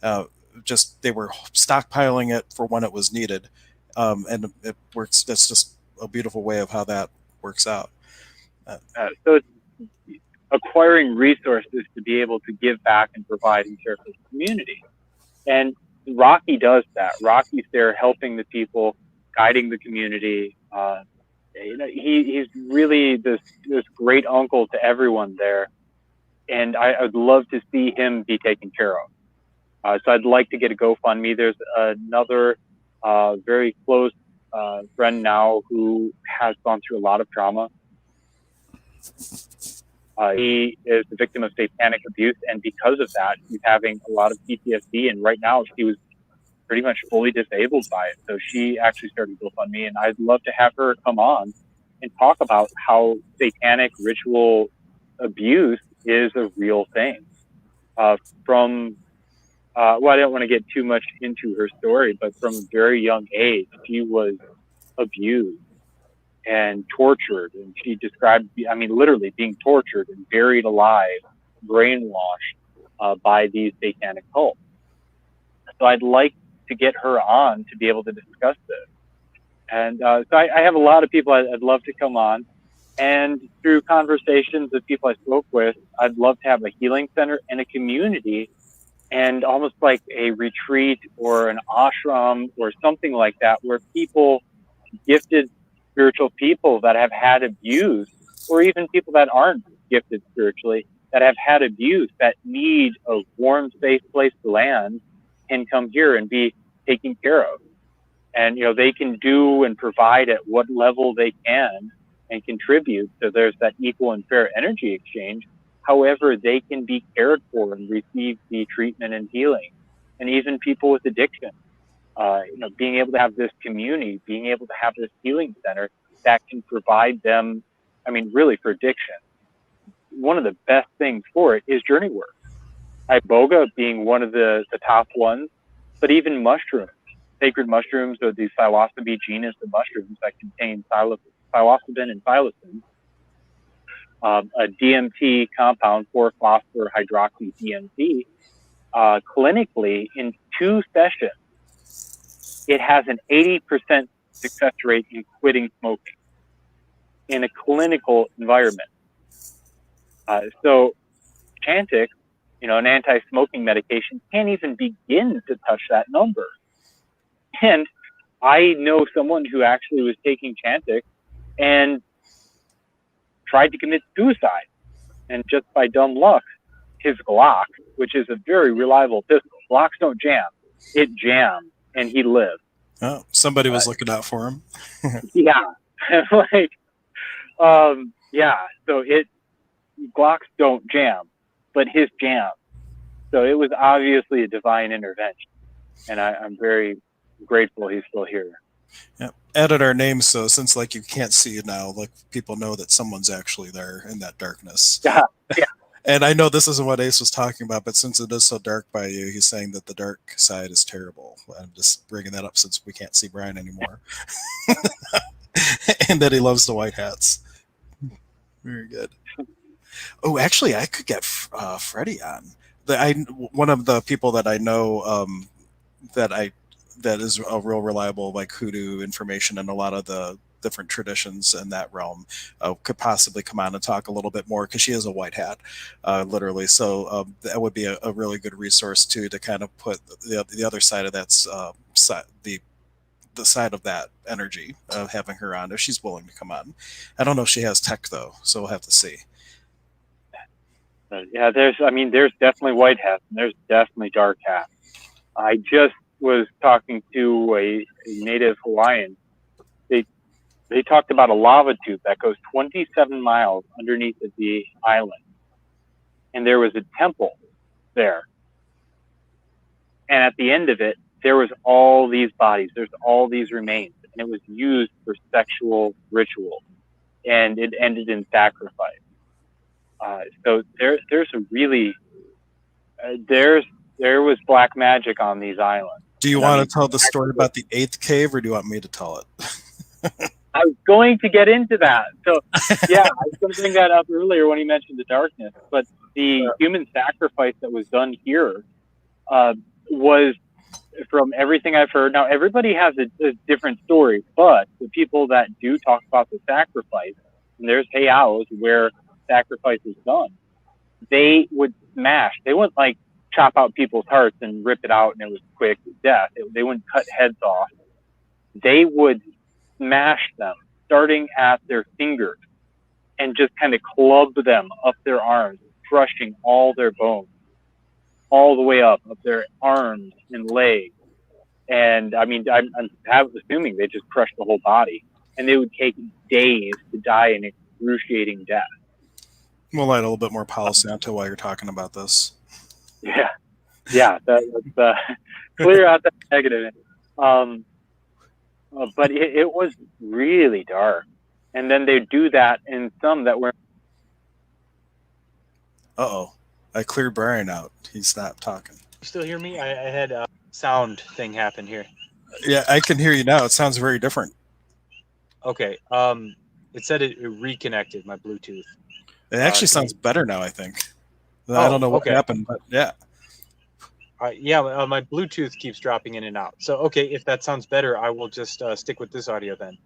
Uh, just they were stockpiling it for when it was needed, and it works. That's just a beautiful way of how that works out. Uh, so it's acquiring resources to be able to give back and provide and care for the community. And Rocky does that. Rocky's there helping the people, guiding the community. He's really this great uncle to everyone there, and I'd love to see him be taken care of. So I'd like to get a GoFundMe. There's another very close friend now who has gone through a lot of trauma. He is the victim of satanic abuse, and because of that, he's having a lot of PTSD. And right now, she was pretty much fully disabled by it. So she actually started GoFundMe, and I'd love to have her come on and talk about how satanic ritual abuse is a real thing. From I don't want to get too much into her story, but from a very young age, she was abused and tortured. And she described, literally being tortured and buried alive, brainwashed by these satanic cults. So I'd like to get her on to be able to discuss this. And so I have a lot of people I'd love to come on. And through conversations of people I spoke with, I'd love to have a healing center and a community and almost like a retreat or an ashram or something like that where people, gifted spiritual people that have had abuse, or even people that aren't gifted spiritually, that have had abuse, that need a warm, safe place to land, can come here and be taken care of. And, they can do and provide at what level they can and contribute. So there's that equal and fair energy exchange. However, they can be cared for and receive the treatment and healing. And even people with addiction, being able to have this community, being able to have this healing center that can provide them, really for addiction. One of the best things for it is journey work. Iboga being one of the top ones, but even mushrooms. Sacred mushrooms are the psilocybe genus of mushrooms that contain psilocybin and psilocin, a DMT compound, 4-phosphor-hydroxy DMT. Clinically, in 2 sessions, it has an 80% success rate in quitting smoking in a clinical environment. So Chantix an anti-smoking medication can't even begin to touch that number. And I know someone who actually was taking Chantix and tried to commit suicide. And just by dumb luck, his Glock, which is a very reliable pistol, Glocks don't jam. It jammed, and he lived. Oh, somebody was looking out for him. Yeah. Yeah. So Glocks don't jam, but his jam. So it was obviously a divine intervention. And I'm very grateful he's still here. Yeah. Added our names so since you can't see it now, people know that someone's actually there in that darkness. Yeah. Yeah. And I know this isn't what Ace was talking about, but since it is so dark by you, he's saying that the dark side is terrible. I'm just bringing that up since we can't see Brian anymore. And that he loves the white hats. Very good. Oh, actually, I could get Freddie on. One of the people that I know that is a real reliable hoodoo information and a lot of the different traditions in that realm could possibly come on and talk a little bit more because she is a white hat, literally. So that would be a really good resource too to kind of put the other side of that the side of that energy of having her on if she's willing to come on. I don't know if she has tech though, so we'll have to see. Yeah, there's definitely white hats and there's definitely dark hats. I just was talking to a native Hawaiian. They talked about a lava tube that goes 27 miles underneath of the island. And there was a temple there. And at the end of it, there was all these bodies. There's all these remains. And it was used for sexual rituals. And it ended in sacrifice. So there's a really... there was black magic on these islands. Do you want to tell the story about the 8th cave, or do you want me to tell it? I was going to get into that. So, yeah, I was going to bring that up earlier when he mentioned the darkness. But the human sacrifice that was done here was, from everything I've heard, now everybody has a different story, but the people that do talk about the sacrifice, and there's heiaus where sacrifice is done, they would smash. They wouldn't chop out people's hearts and rip it out and it was quick death. They wouldn't cut heads off. They would smash them, starting at their fingers, and just kind of club them up their arms, crushing all their bones, all the way up their arms and legs. And I'm assuming they just crushed the whole body. And they would take days to die an excruciating death. We'll light a little bit more policy onto while you're talking about this. Yeah, that's clear out that negative. But it was really dark. And then they do that in some that were... Uh-oh. I cleared Brian out. He stopped talking. You still hear me? I had a sound thing happen here. Yeah, I can hear you now. It sounds very different. Okay. It said it reconnected my Bluetooth. It actually sounds better now, I think. I don't know what happened, but yeah. My Bluetooth keeps dropping in and out. So, okay, if that sounds better, I will just stick with this audio then.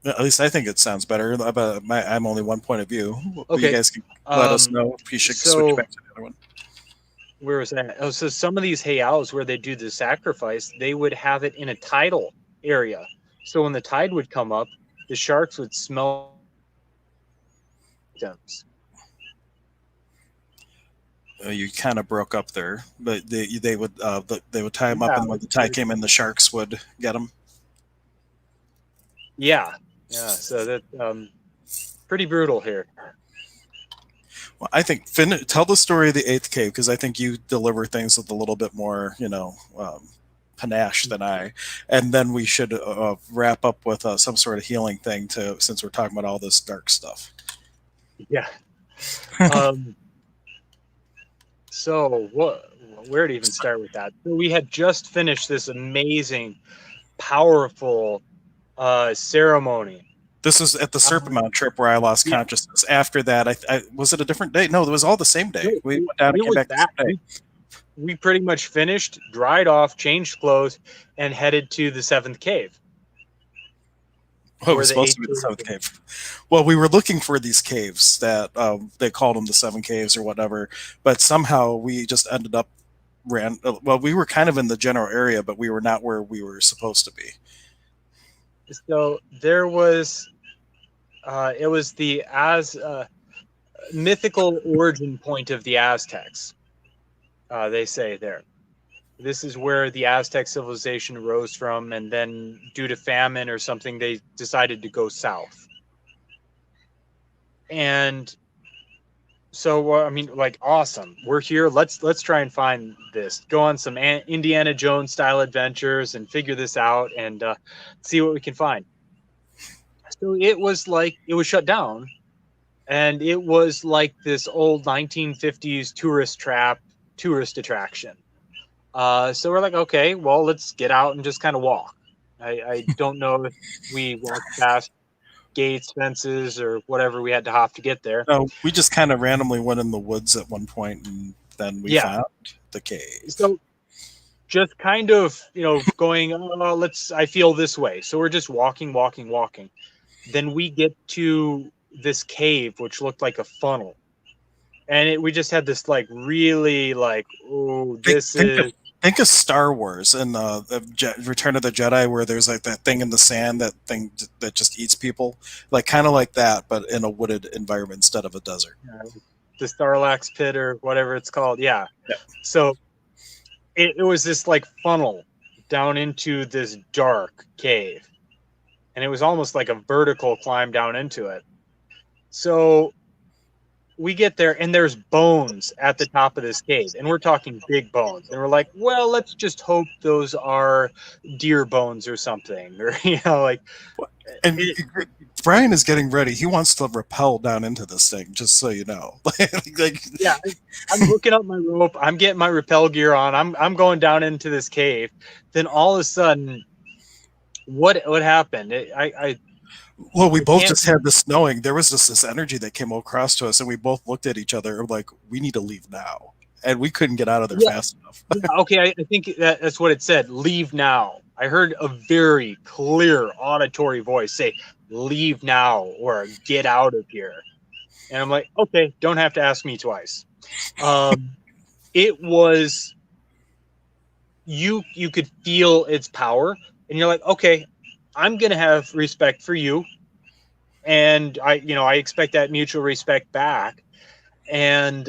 At least I think it sounds better. But I'm only one point of view. Okay. You guys can let us know if you should switch back to the other one. Where was that? Oh, so some of these heiaus where they do the sacrifice, they would have it in a tidal area. So when the tide would come up, the sharks would smell victims. You kind of broke up there, but they would tie them up, and when the tide came in, the sharks would get them. Yeah. So that pretty brutal here. Well, I think tell the story of the 8th cave, because I think you deliver things with a little bit more, panache than I. And then we should wrap up with some sort of healing thing since we're talking about all this dark stuff. Yeah. So where to even start with that? We had just finished this amazing, powerful ceremony. This was at the Serpent Mound trip where I lost consciousness. After that, I was it a different day? No, it was all the same day. We went down and came back the same day. We pretty much finished, dried off, changed clothes, and headed to the 7th cave. Oh, it where was the supposed to be the H seventh cave. Well, we were looking for these caves that they called them the seven caves or whatever, but somehow we just ended up well, we were kind of in the general area, but we were not where we were supposed to be. So there was it was the as mythical origin point of the Aztecs. They say there. This is where the Aztec civilization arose from, and then due to famine or something, they decided to go south. And so, I mean, like, awesome. We're here. Let's try and find this. Go on some Indiana Jones style adventures and figure this out and see what we can find. So it was like it was shut down, and it was like this old 1950s tourist trap, tourist attraction. So we're like, okay, well, let's get out and just kind of walk. I don't know if we walked past gates, fences, or whatever we had to hop to get there. No, we just kind of randomly went in the woods at one point, and then we Yeah. found the cave. So just kind of, going, oh, I feel this way. So we're just walking, walking, walking. Then we get to this cave, which looked like a funnel. And we just had this like really like, oh, this Think is. of think of Star Wars and Return of the Jedi, where there's like that thing in the sand, that thing that just eats people, like kind of like that, but in a wooded environment instead of a desert. The Starlax pit or whatever it's called. Yeah. Yeah. So it was this like funnel down into this dark cave. And it was almost like a vertical climb down into it. So we get there and there's bones at the top of this cave. And we're talking big bones. And we're like, well, let's just hope those are deer bones or something. Or, like. And Brian is getting ready. He wants to rappel down into this thing, just so you know. Yeah, I'm hooking up my rope. I'm getting my rappel gear on. I'm going down into this cave. Then all of a sudden, what happened? Well, we both just had this knowing. There was just this energy that came across to us, and we both looked at each other like, we need to leave now. And we couldn't get out of there fast enough. Yeah, okay, I think that's what it said. Leave now. I heard a very clear auditory voice say, leave now or get out of here. And I'm like, okay, don't have to ask me twice. It was, you could feel its power. And you're like, okay, I'm going to have respect for you. And I expect that mutual respect back. And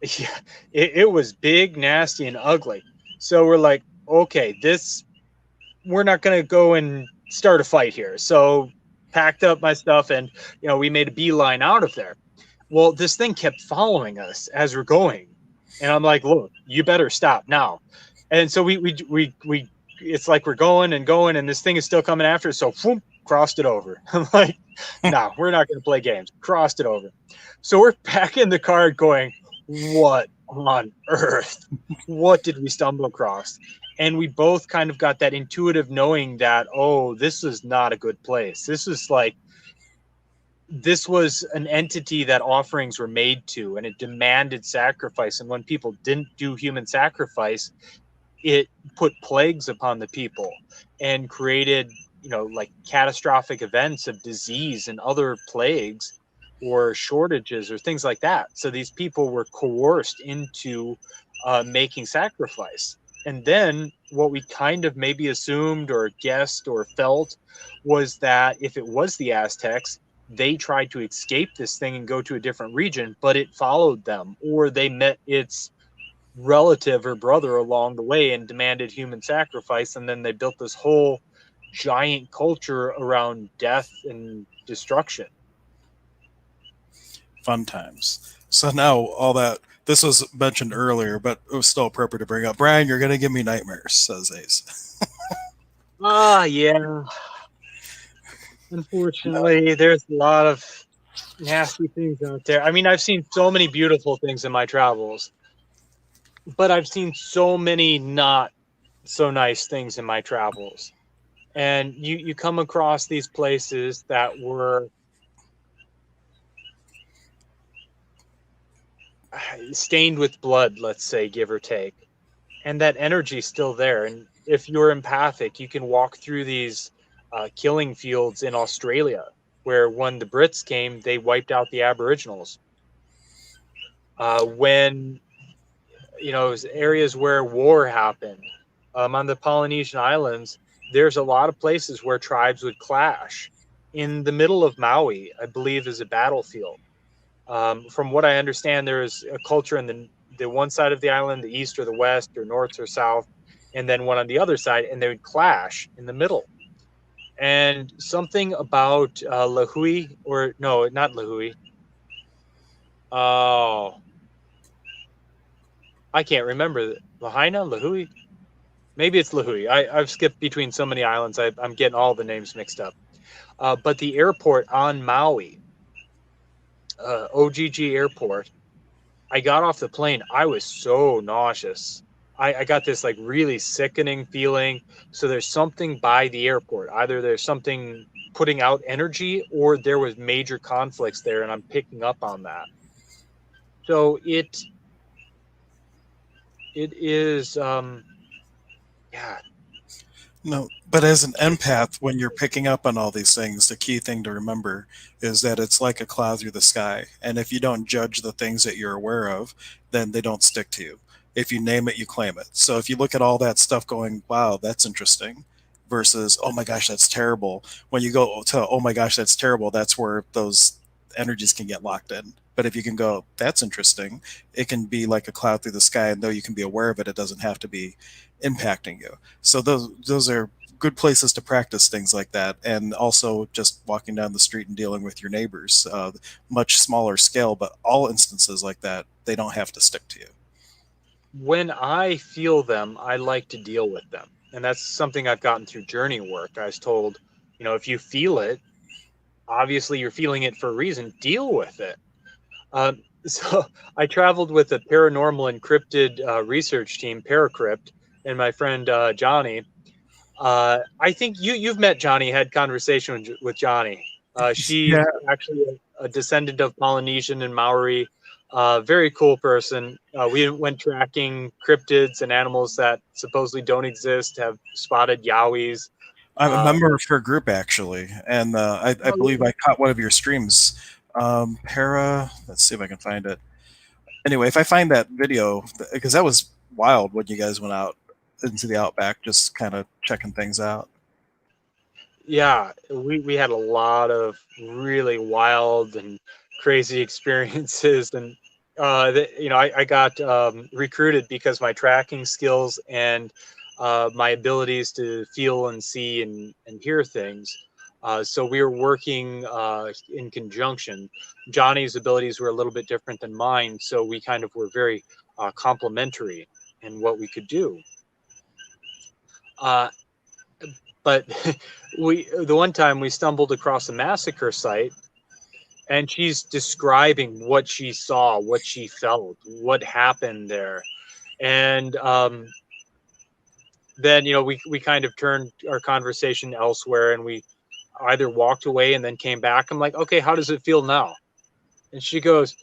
yeah, it was big, nasty, and ugly. So we're like, okay, we're not going to go and start a fight here. So packed up my stuff and, we made a beeline out of there. Well, this thing kept following us as we're going. And I'm like, look, you better stop now. And so we it's like we're going and going and this thing is still coming after us. So whoop, crossed it over. I'm like, no, we're not going to play games. Crossed it over. So we're back in the car going, what on earth? What did we stumble across? And we both kind of got that intuitive knowing that, oh, this is not a good place. This was an entity that offerings were made to, and it demanded sacrifice. And when people didn't do human sacrifice, it put plagues upon the people and created, like catastrophic events of disease and other plagues or shortages or things like that. So these people were coerced into making sacrifice. And then what we kind of maybe assumed or guessed or felt was that if it was the Aztecs, they tried to escape this thing and go to a different region, but it followed them, or they met its relative or brother along the way and demanded human sacrifice. And then they built this whole giant culture around death and destruction. Fun times. So now all that, this was mentioned earlier, but it was still appropriate to bring up. Brian, you're going to give me nightmares, says Ace. Yeah. Unfortunately, there's a lot of nasty things out there. I mean, I've seen so many beautiful things in my travels, but I've seen so many not so nice things in my travels. And you come across these places that were stained with blood, let's say, give or take. And that energy's still there. And if you're empathic, you can walk through these killing fields in Australia, where when the Brits came, they wiped out the Aboriginals. When areas where war happened, on the Polynesian Islands, there's a lot of places where tribes would clash. In the middle of Maui, I believe, is a battlefield. From what I understand, there's a culture in the one side of the island, the east or the west or north or south, and then one on the other side, and they would clash in the middle. And something about Lahui, or no, not Lahui. Oh, I can't remember. Lahaina, Lahui? Maybe it's Lahui. I've skipped between so many islands. I'm getting all the names mixed up. But the airport on Maui, OGG Airport, I got off the plane. I was so nauseous. I got this like really sickening feeling. So there's something by the airport. Either there's something putting out energy or there was major conflicts there, and I'm picking up on that. So it is yeah. No, but as an empath, when you're picking up on all these things, the key thing to remember is that it's like a cloud through the sky. And if you don't judge the things that you're aware of, then they don't stick to you. If you name it, you claim it. So if you look at all that stuff going, wow, that's interesting, versus, oh my gosh, that's terrible. When you go to, oh my gosh, that's terrible, that's where those energies can get locked in. But if you can go, that's interesting, it can be like a cloud through the sky. And though you can be aware of it, it doesn't have to be impacting you. So those are good places to practice things like that, and also just walking down the street and dealing with your neighbors, much smaller scale, but all instances like that, they don't have to stick to you. When I feel them, I like to deal with them. And that's something I've gotten through journey work. I was told, if you feel it, obviously you're feeling it for a reason, deal with it. So I traveled with a paranormal encrypted research team, Paracrypt, and my friend Johnny. I think you've met Johnny, had conversation with Johnny. She's Yeah, actually a descendant of Polynesian and Maori. Very cool person. We went tracking cryptids and animals that supposedly don't exist, have spotted yowis. I'm a Uh, member of her group actually, and I believe I caught one of your streams. Let's see if I can find it. Anyway, if I find that video, because that was wild when you guys went out into the outback, just kind of checking things out. yeah, we had a lot of really wild and crazy experiences, and I got recruited because my tracking skills and my abilities to feel and see and hear things. So we were working in conjunction. Johnny's abilities were a little bit different than mine, so we kind of were very complementary in what we could do. Uh, but the one time we stumbled across a massacre site, and she's describing what she saw, what she felt, what happened there. And then we kind of turned our conversation elsewhere, and we either walked away and then came back. I'm like, okay, how does it feel now? And she goes,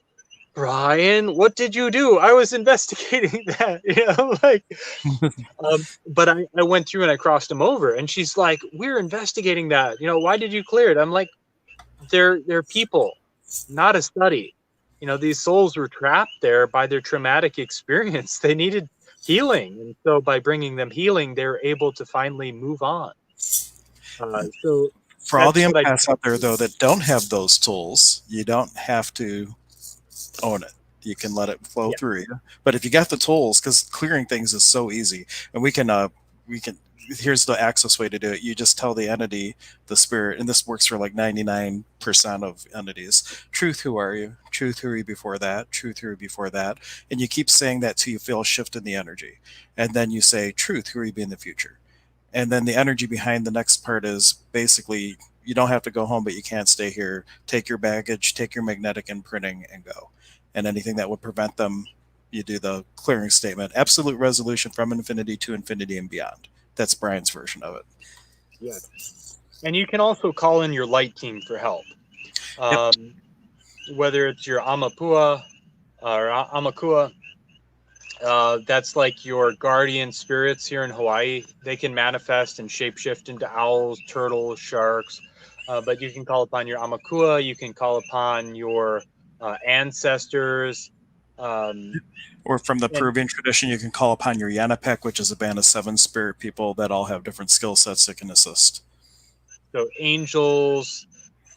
Brian, what did you do? I was investigating that, like, but I went through and I crossed them over, and she's like, we're investigating that. Why did you clear it? I'm like, they're people, not a study. These souls were trapped there by their traumatic experience. They needed healing, and so by bringing them healing, they're able to finally move on. So For all the that's what I. empaths out there, though, that don't have those tools, you don't have to own it. You can let it flow Yeah, through you. But if you got the tools, because clearing things is so easy, and we can. Here's the access way to do it. You just tell the entity, the spirit, and this works for like 99% of entities. Truth, who are you? Truth, who are you before that? Truth, who are you before that? And you keep saying that till you feel a shift in the energy, and then you say, Truth, who are you be in the future? And then the energy behind the next part is basically you don't have to go home, but you can't stay here. Take your baggage, take your magnetic imprinting, and go. And anything that would prevent them, you do the clearing statement. Absolute resolution from infinity to infinity and beyond. That's Brian's version of it. yeah. And you can also call in your light team for help. Yep. Whether it's your Amapua or Amakua, That's like your guardian spirits here in Hawaii. They can manifest and shapeshift into owls, turtles, sharks. But you can call upon your Amakua. You can call upon your ancestors. Um, Or from the and Peruvian tradition, you can call upon your Yanapek, which is a band of 7 spirit people that all have different skill sets that can assist. so angels,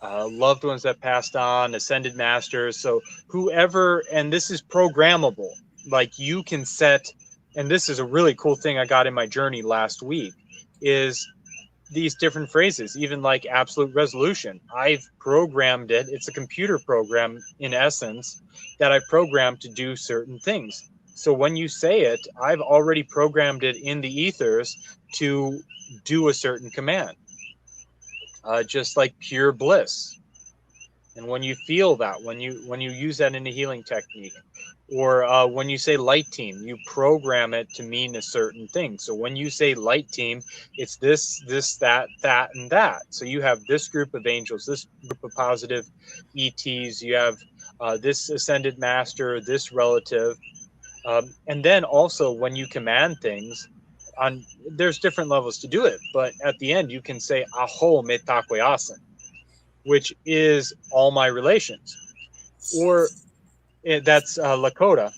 loved ones that passed on, ascended masters. So whoever, and this is programmable. Like you can set, and this is a really cool thing I got in my journey last week, is these different phrases, even like absolute resolution. I've programmed it. It's a computer program in essence that I programmed to do certain things. So when you say it, I've already programmed it in the ethers to do a certain command, just like pure bliss. And when you feel that, when you use that in a healing technique, or when you say light team, you program it to mean a certain thing. So when you say light team, it's this, that, and that. So you have this group of angels, this group of positive ETs, you have this ascended master, this relative, and then also when you command things, on there's different levels to do it, but at the end you can say aho me takweasen, which is all my relations, or that's Lakota.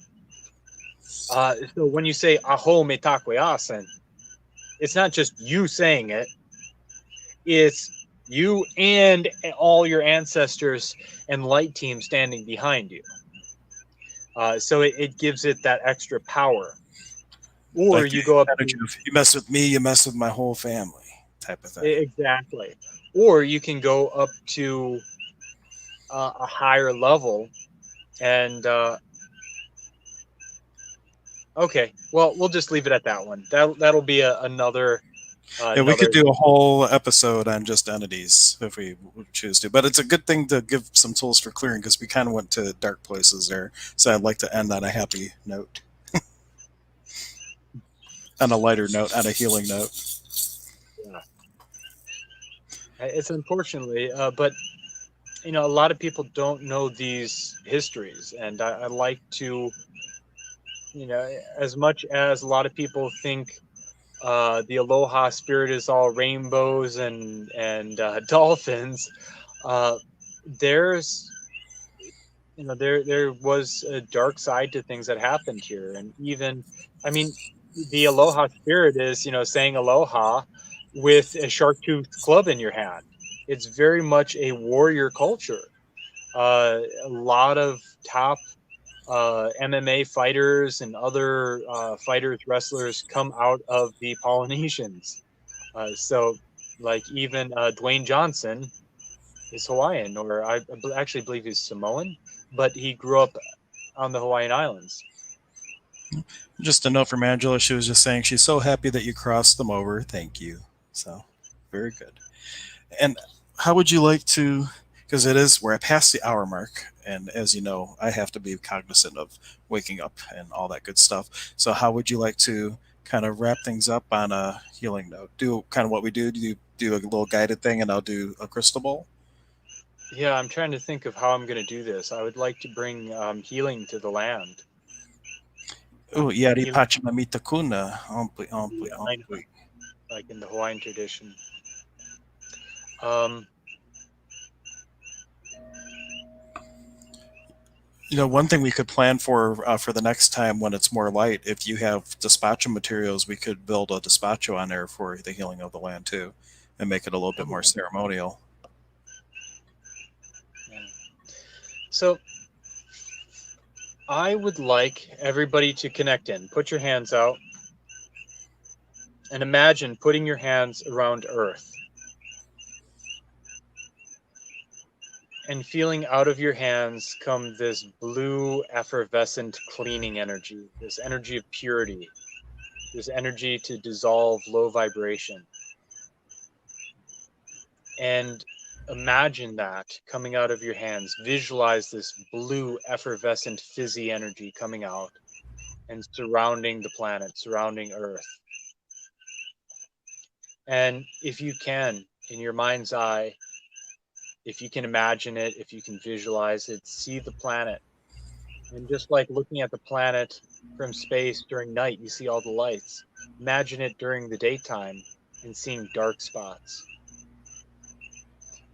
So when you say aho me takweasen, it's not just you saying it, it's you and all your ancestors and light team standing behind you. So it gives it that extra power. Or Like the you go up adage to of, you mess with me, you mess with my whole family type of thing. exactly, or you can go up to a higher level and okay, well, we'll just leave it at that one. That'll be another Yeah, we could another. do a whole episode on just entities if we choose to. But it's a good thing to give some tools for clearing because we kind of went to dark places there. So I'd like to end on a happy note, on a lighter note, on a healing note. Yeah. It's unfortunately, but a lot of people don't know these histories, and I like to, as much as a lot of people think the aloha spirit is all rainbows and dolphins, uh, there's there was a dark side to things that happened here, and even, I mean, the aloha spirit is saying aloha with a shark tooth club in your hand. It's very much a warrior culture. A lot of top MMA fighters and other fighters, wrestlers come out of the Polynesians. So, like even Dwayne Johnson is Hawaiian, or actually believe he's Samoan, but he grew up on the Hawaiian Islands. Just a note from Angela. She was just saying she's so happy that you crossed them over. Thank you. So, very good. And how would you like to? Because it is, we're past the hour mark, and as you know, I have to be cognizant of waking up and all that good stuff. So, how would you like to kind of wrap things up on a healing note? Do kind of what we do. Do you do a little guided thing, and I'll do a crystal ball? Yeah, I'm trying to think of how I'm going to do this. I would like to bring healing to the land. Oh, yari Healing, pachamamita kuna. Ompli, ompli, yeah, I know, ompli. like in the Hawaiian tradition. Um, One thing we could plan for the next time when it's more light, if you have despacho materials, we could build a despacho on there for the healing of the land too, and make it a little bit more ceremonial. yeah. So I would like everybody to connect in. Put your hands out and imagine putting your hands around Earth and feeling out of your hands come this blue, effervescent cleaning energy, this energy of purity, this energy to dissolve low vibration. And imagine that coming out of your hands. Visualize this blue, effervescent, fizzy energy coming out and surrounding the planet, surrounding Earth. And if you can, in your mind's eye, if you can imagine it, if you can visualize it, see the planet And just like looking at the planet from space during night, you see all the lights. Imagine it during the daytime and seeing dark spots.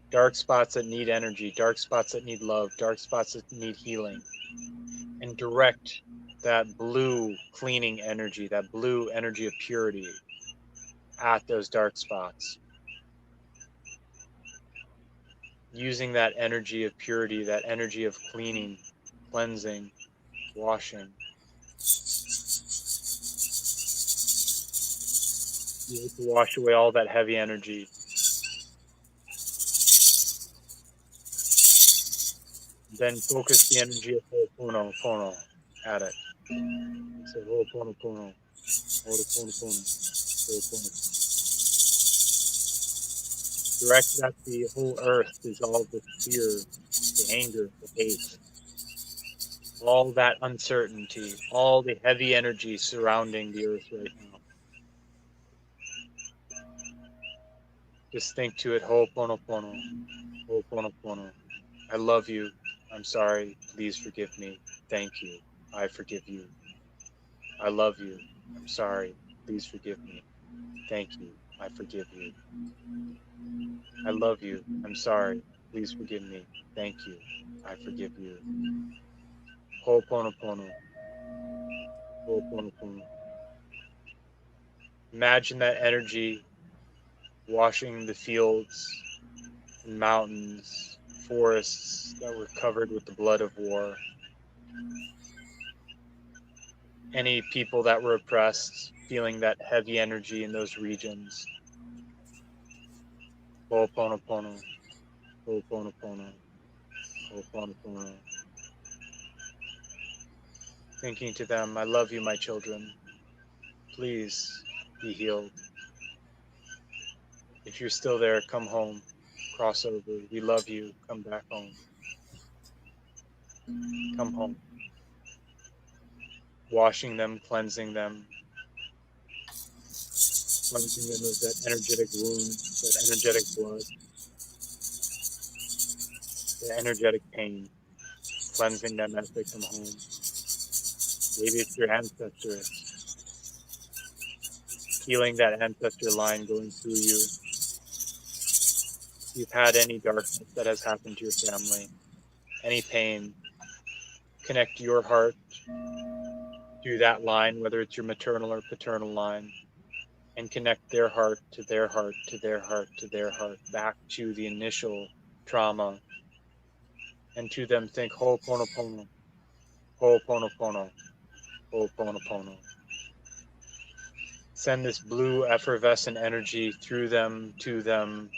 Dark spots that need energy, dark spots that need love, dark spots that need healing. And direct that blue cleaning energy, that blue energy of purity at those dark spots. Using that energy of purity, that energy of cleaning, cleansing, washing. You need to wash away all that heavy energy. Then focus the energy of Ho'oponopono at it. Say Ho'oponopono, Ho'oponopono, Ho'oponopono. Direct that the whole earth dissolve the fear, the anger, the hate, all that uncertainty, all the heavy energy surrounding the earth right now. Just think to it, Ho'oponopono, Ho'oponopono. I love you. I'm sorry. Please forgive me. Thank you. I forgive you. I love you. I'm sorry. Please forgive me. Thank you. I forgive you. I love you. I'm sorry. Please forgive me. Thank you. I forgive you. Ho'oponopono. Ho'oponopono. Imagine that energy washing the fields and mountains, forests that were covered with the blood of war. Any people that were oppressed, feeling that heavy energy in those regions. Ho'oponopono. Ho'oponopono. Ho'oponopono. Thinking to them, I love you, my children. Please be healed. If you're still there, come home. Cross over. We love you. Come back home. Come home. Washing them, cleansing them. Cleansing them of that energetic wound, that energetic blood, the energetic pain. Cleansing them as they come home. Maybe it's your ancestors. Healing that ancestor line going through you. If you've had any darkness that has happened to your family, any pain, connect your heart to that line, whether it's your maternal or paternal line, and connect their heart to their heart to their heart to their heart back to the initial trauma. And to them think Ho'oponopono, Ho'oponopono, Ho'oponopono. Send this blue effervescent energy through them, to them,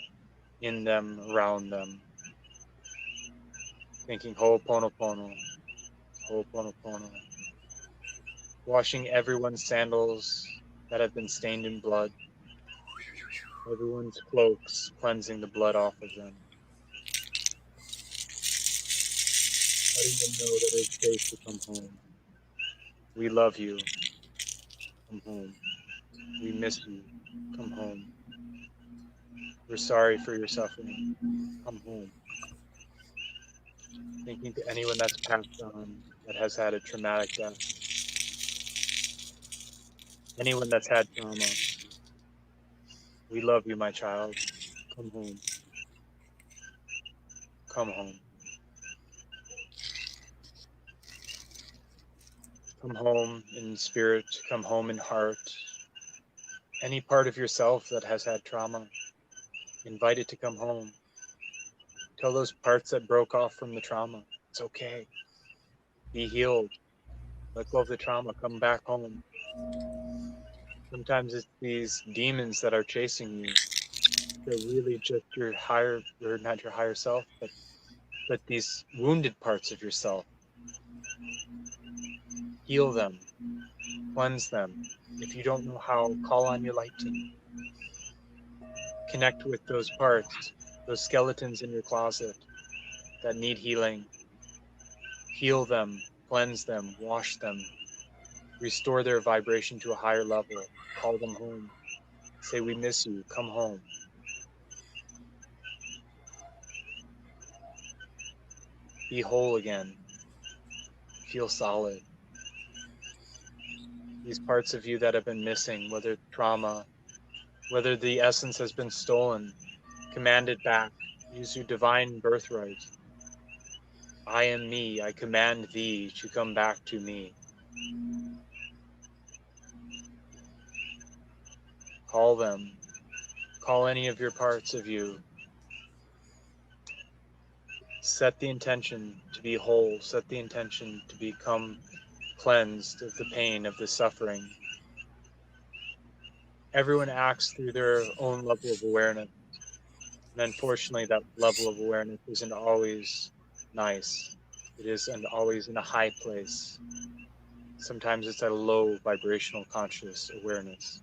in them, around them. Thinking Ho'oponopono, Ho'oponopono. Washing everyone's sandals that have been stained in blood. Everyone's cloaks, cleansing the blood off of them. Letting them know that it's safe to come home. We love you. Come home. We miss you. Come home. We're sorry for your suffering. Come home. Thinking to anyone that's passed on, that has had a traumatic death. Anyone that's had trauma. We love you, my child. Come home. Come home. Come home in spirit. Come home in heart. Any part of yourself that has had trauma, invite it to come home. Tell those parts that broke off from the trauma, it's okay. Be healed. Let go of the trauma. Come back home. Sometimes it's these demons that are chasing you. They're really just your higher, or not your higher self, but these wounded parts of yourself. Heal them. Cleanse them. If you don't know how, call on your light team. Connect with those parts, those skeletons in your closet that need healing. Heal them, cleanse them, wash them, restore their vibration to a higher level. Call them home. Say, we miss you. Come home. Be whole again. feel solid. These parts of you that have been missing, whether trauma, whether the essence has been stolen, command it back. Use your divine birthright. I am me. I command thee to come back to me. Call them. Call any of your parts of you. Set the intention to be whole. Set the intention to become cleansed of the pain, of the suffering. Everyone acts through their own level of awareness. And unfortunately, that level of awareness isn't always nice. It isn't always in a high place. Sometimes it's at a low vibrational conscious awareness.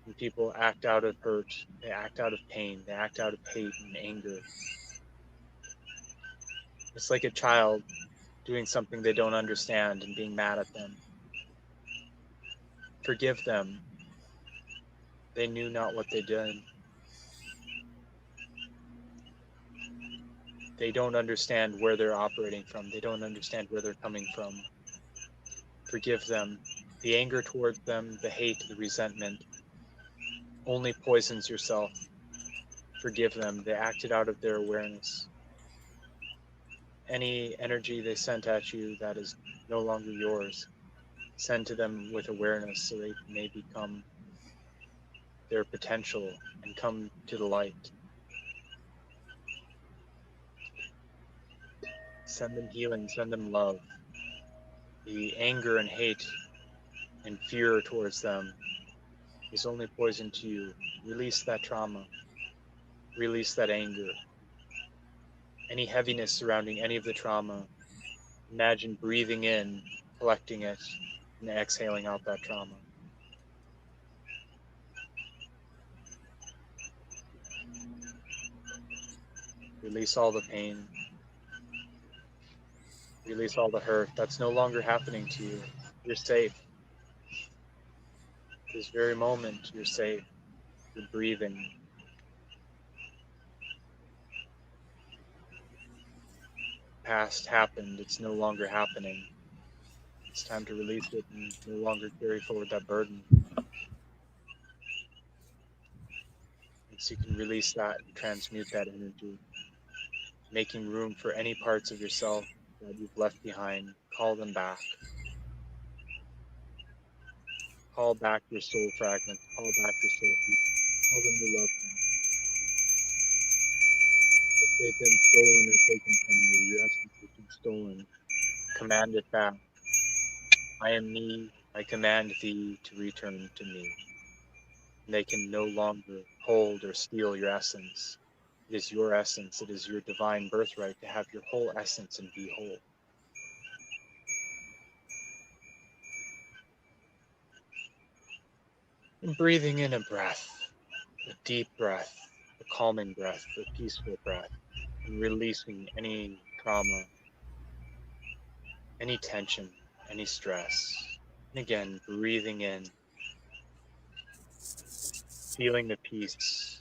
When people act out of hurt, they act out of pain, they act out of hate and anger. It's like a child doing something they don't understand and being mad at them. Forgive them. They knew not what they did. They don't understand where they're operating from. They don't understand where they're coming from. Forgive them. The anger towards them, the hate, the resentment only poisons yourself. Forgive them. They acted out of their awareness. Any energy they sent at you that is no longer yours, send to them with awareness so they may become their potential and come to the light. Send them healing, send them love. The anger and hate and fear towards them is only poison to you. Release that trauma. Release that anger. Any heaviness surrounding any of the trauma, imagine breathing in, collecting it, and exhaling out that trauma. Release all the pain. Release all the hurt. That's no longer happening to you. You're safe. This very moment, you're safe. You're breathing. Past happened. It's no longer happening. It's time to release it and no longer carry forward that burden. And so you can release that and transmute that energy, making room for any parts of yourself that you've left behind. Call them back. Call back your soul fragments. Call back your soul pieces. Tell them you love them. If they've been stolen or taken from you, your essence has been stolen. Command it back. I am me. I command thee to return to me. And they can no longer hold or steal your essence. It is your essence. It is your divine birthright to have your whole essence and be whole. And breathing in a breath, a deep breath, a calming breath, a peaceful breath, and releasing any trauma, any tension, any stress. And again, breathing in, feeling the peace,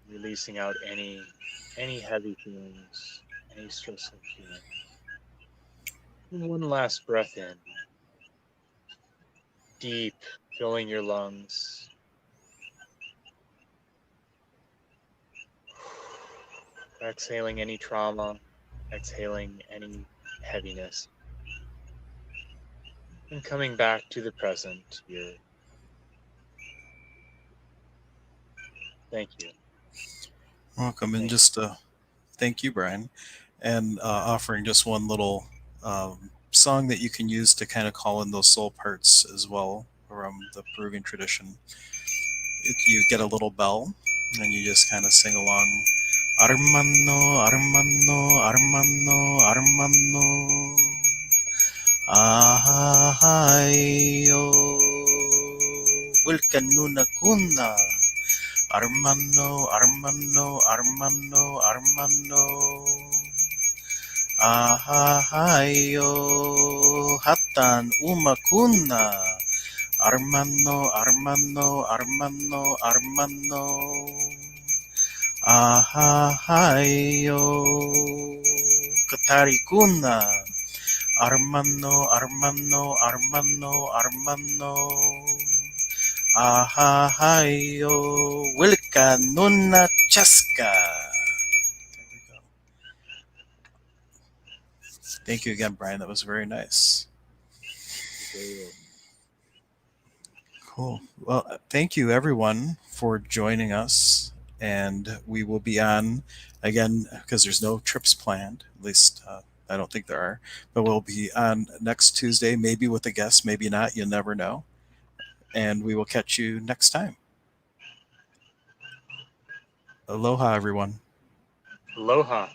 releasing out any heavy feelings, any stressful feelings. And one last breath in, deep, filling your lungs. Exhaling any trauma, exhaling any heaviness. And coming back to the present here. Thank you. Welcome, and just thank you, Brian, and offering just one little song that you can use to kind of call in those soul parts as well from the Peruvian tradition. You get a little bell, and you just kind of sing along. Armando, Armando, Armando, Armando. Ahayo, Wilkanuna Kuna. Armando, Armando, Armando, Armando. Ahayo, Hatan Umakuna. Armando, Armando, Armando, Armando. Ahahayo Katarikuna Armano Armano Armano Armano Ahahayo Wilka Nuna Cheska. There we go. Thank you again, Brian. That was very nice. Cool. Well, thank you everyone for joining us. And we will be on again because there's no trips planned. At least I don't think there are. But we'll be on next Tuesday, maybe with a guest, maybe not. You never know. And we will catch you next time. Aloha, everyone. Aloha.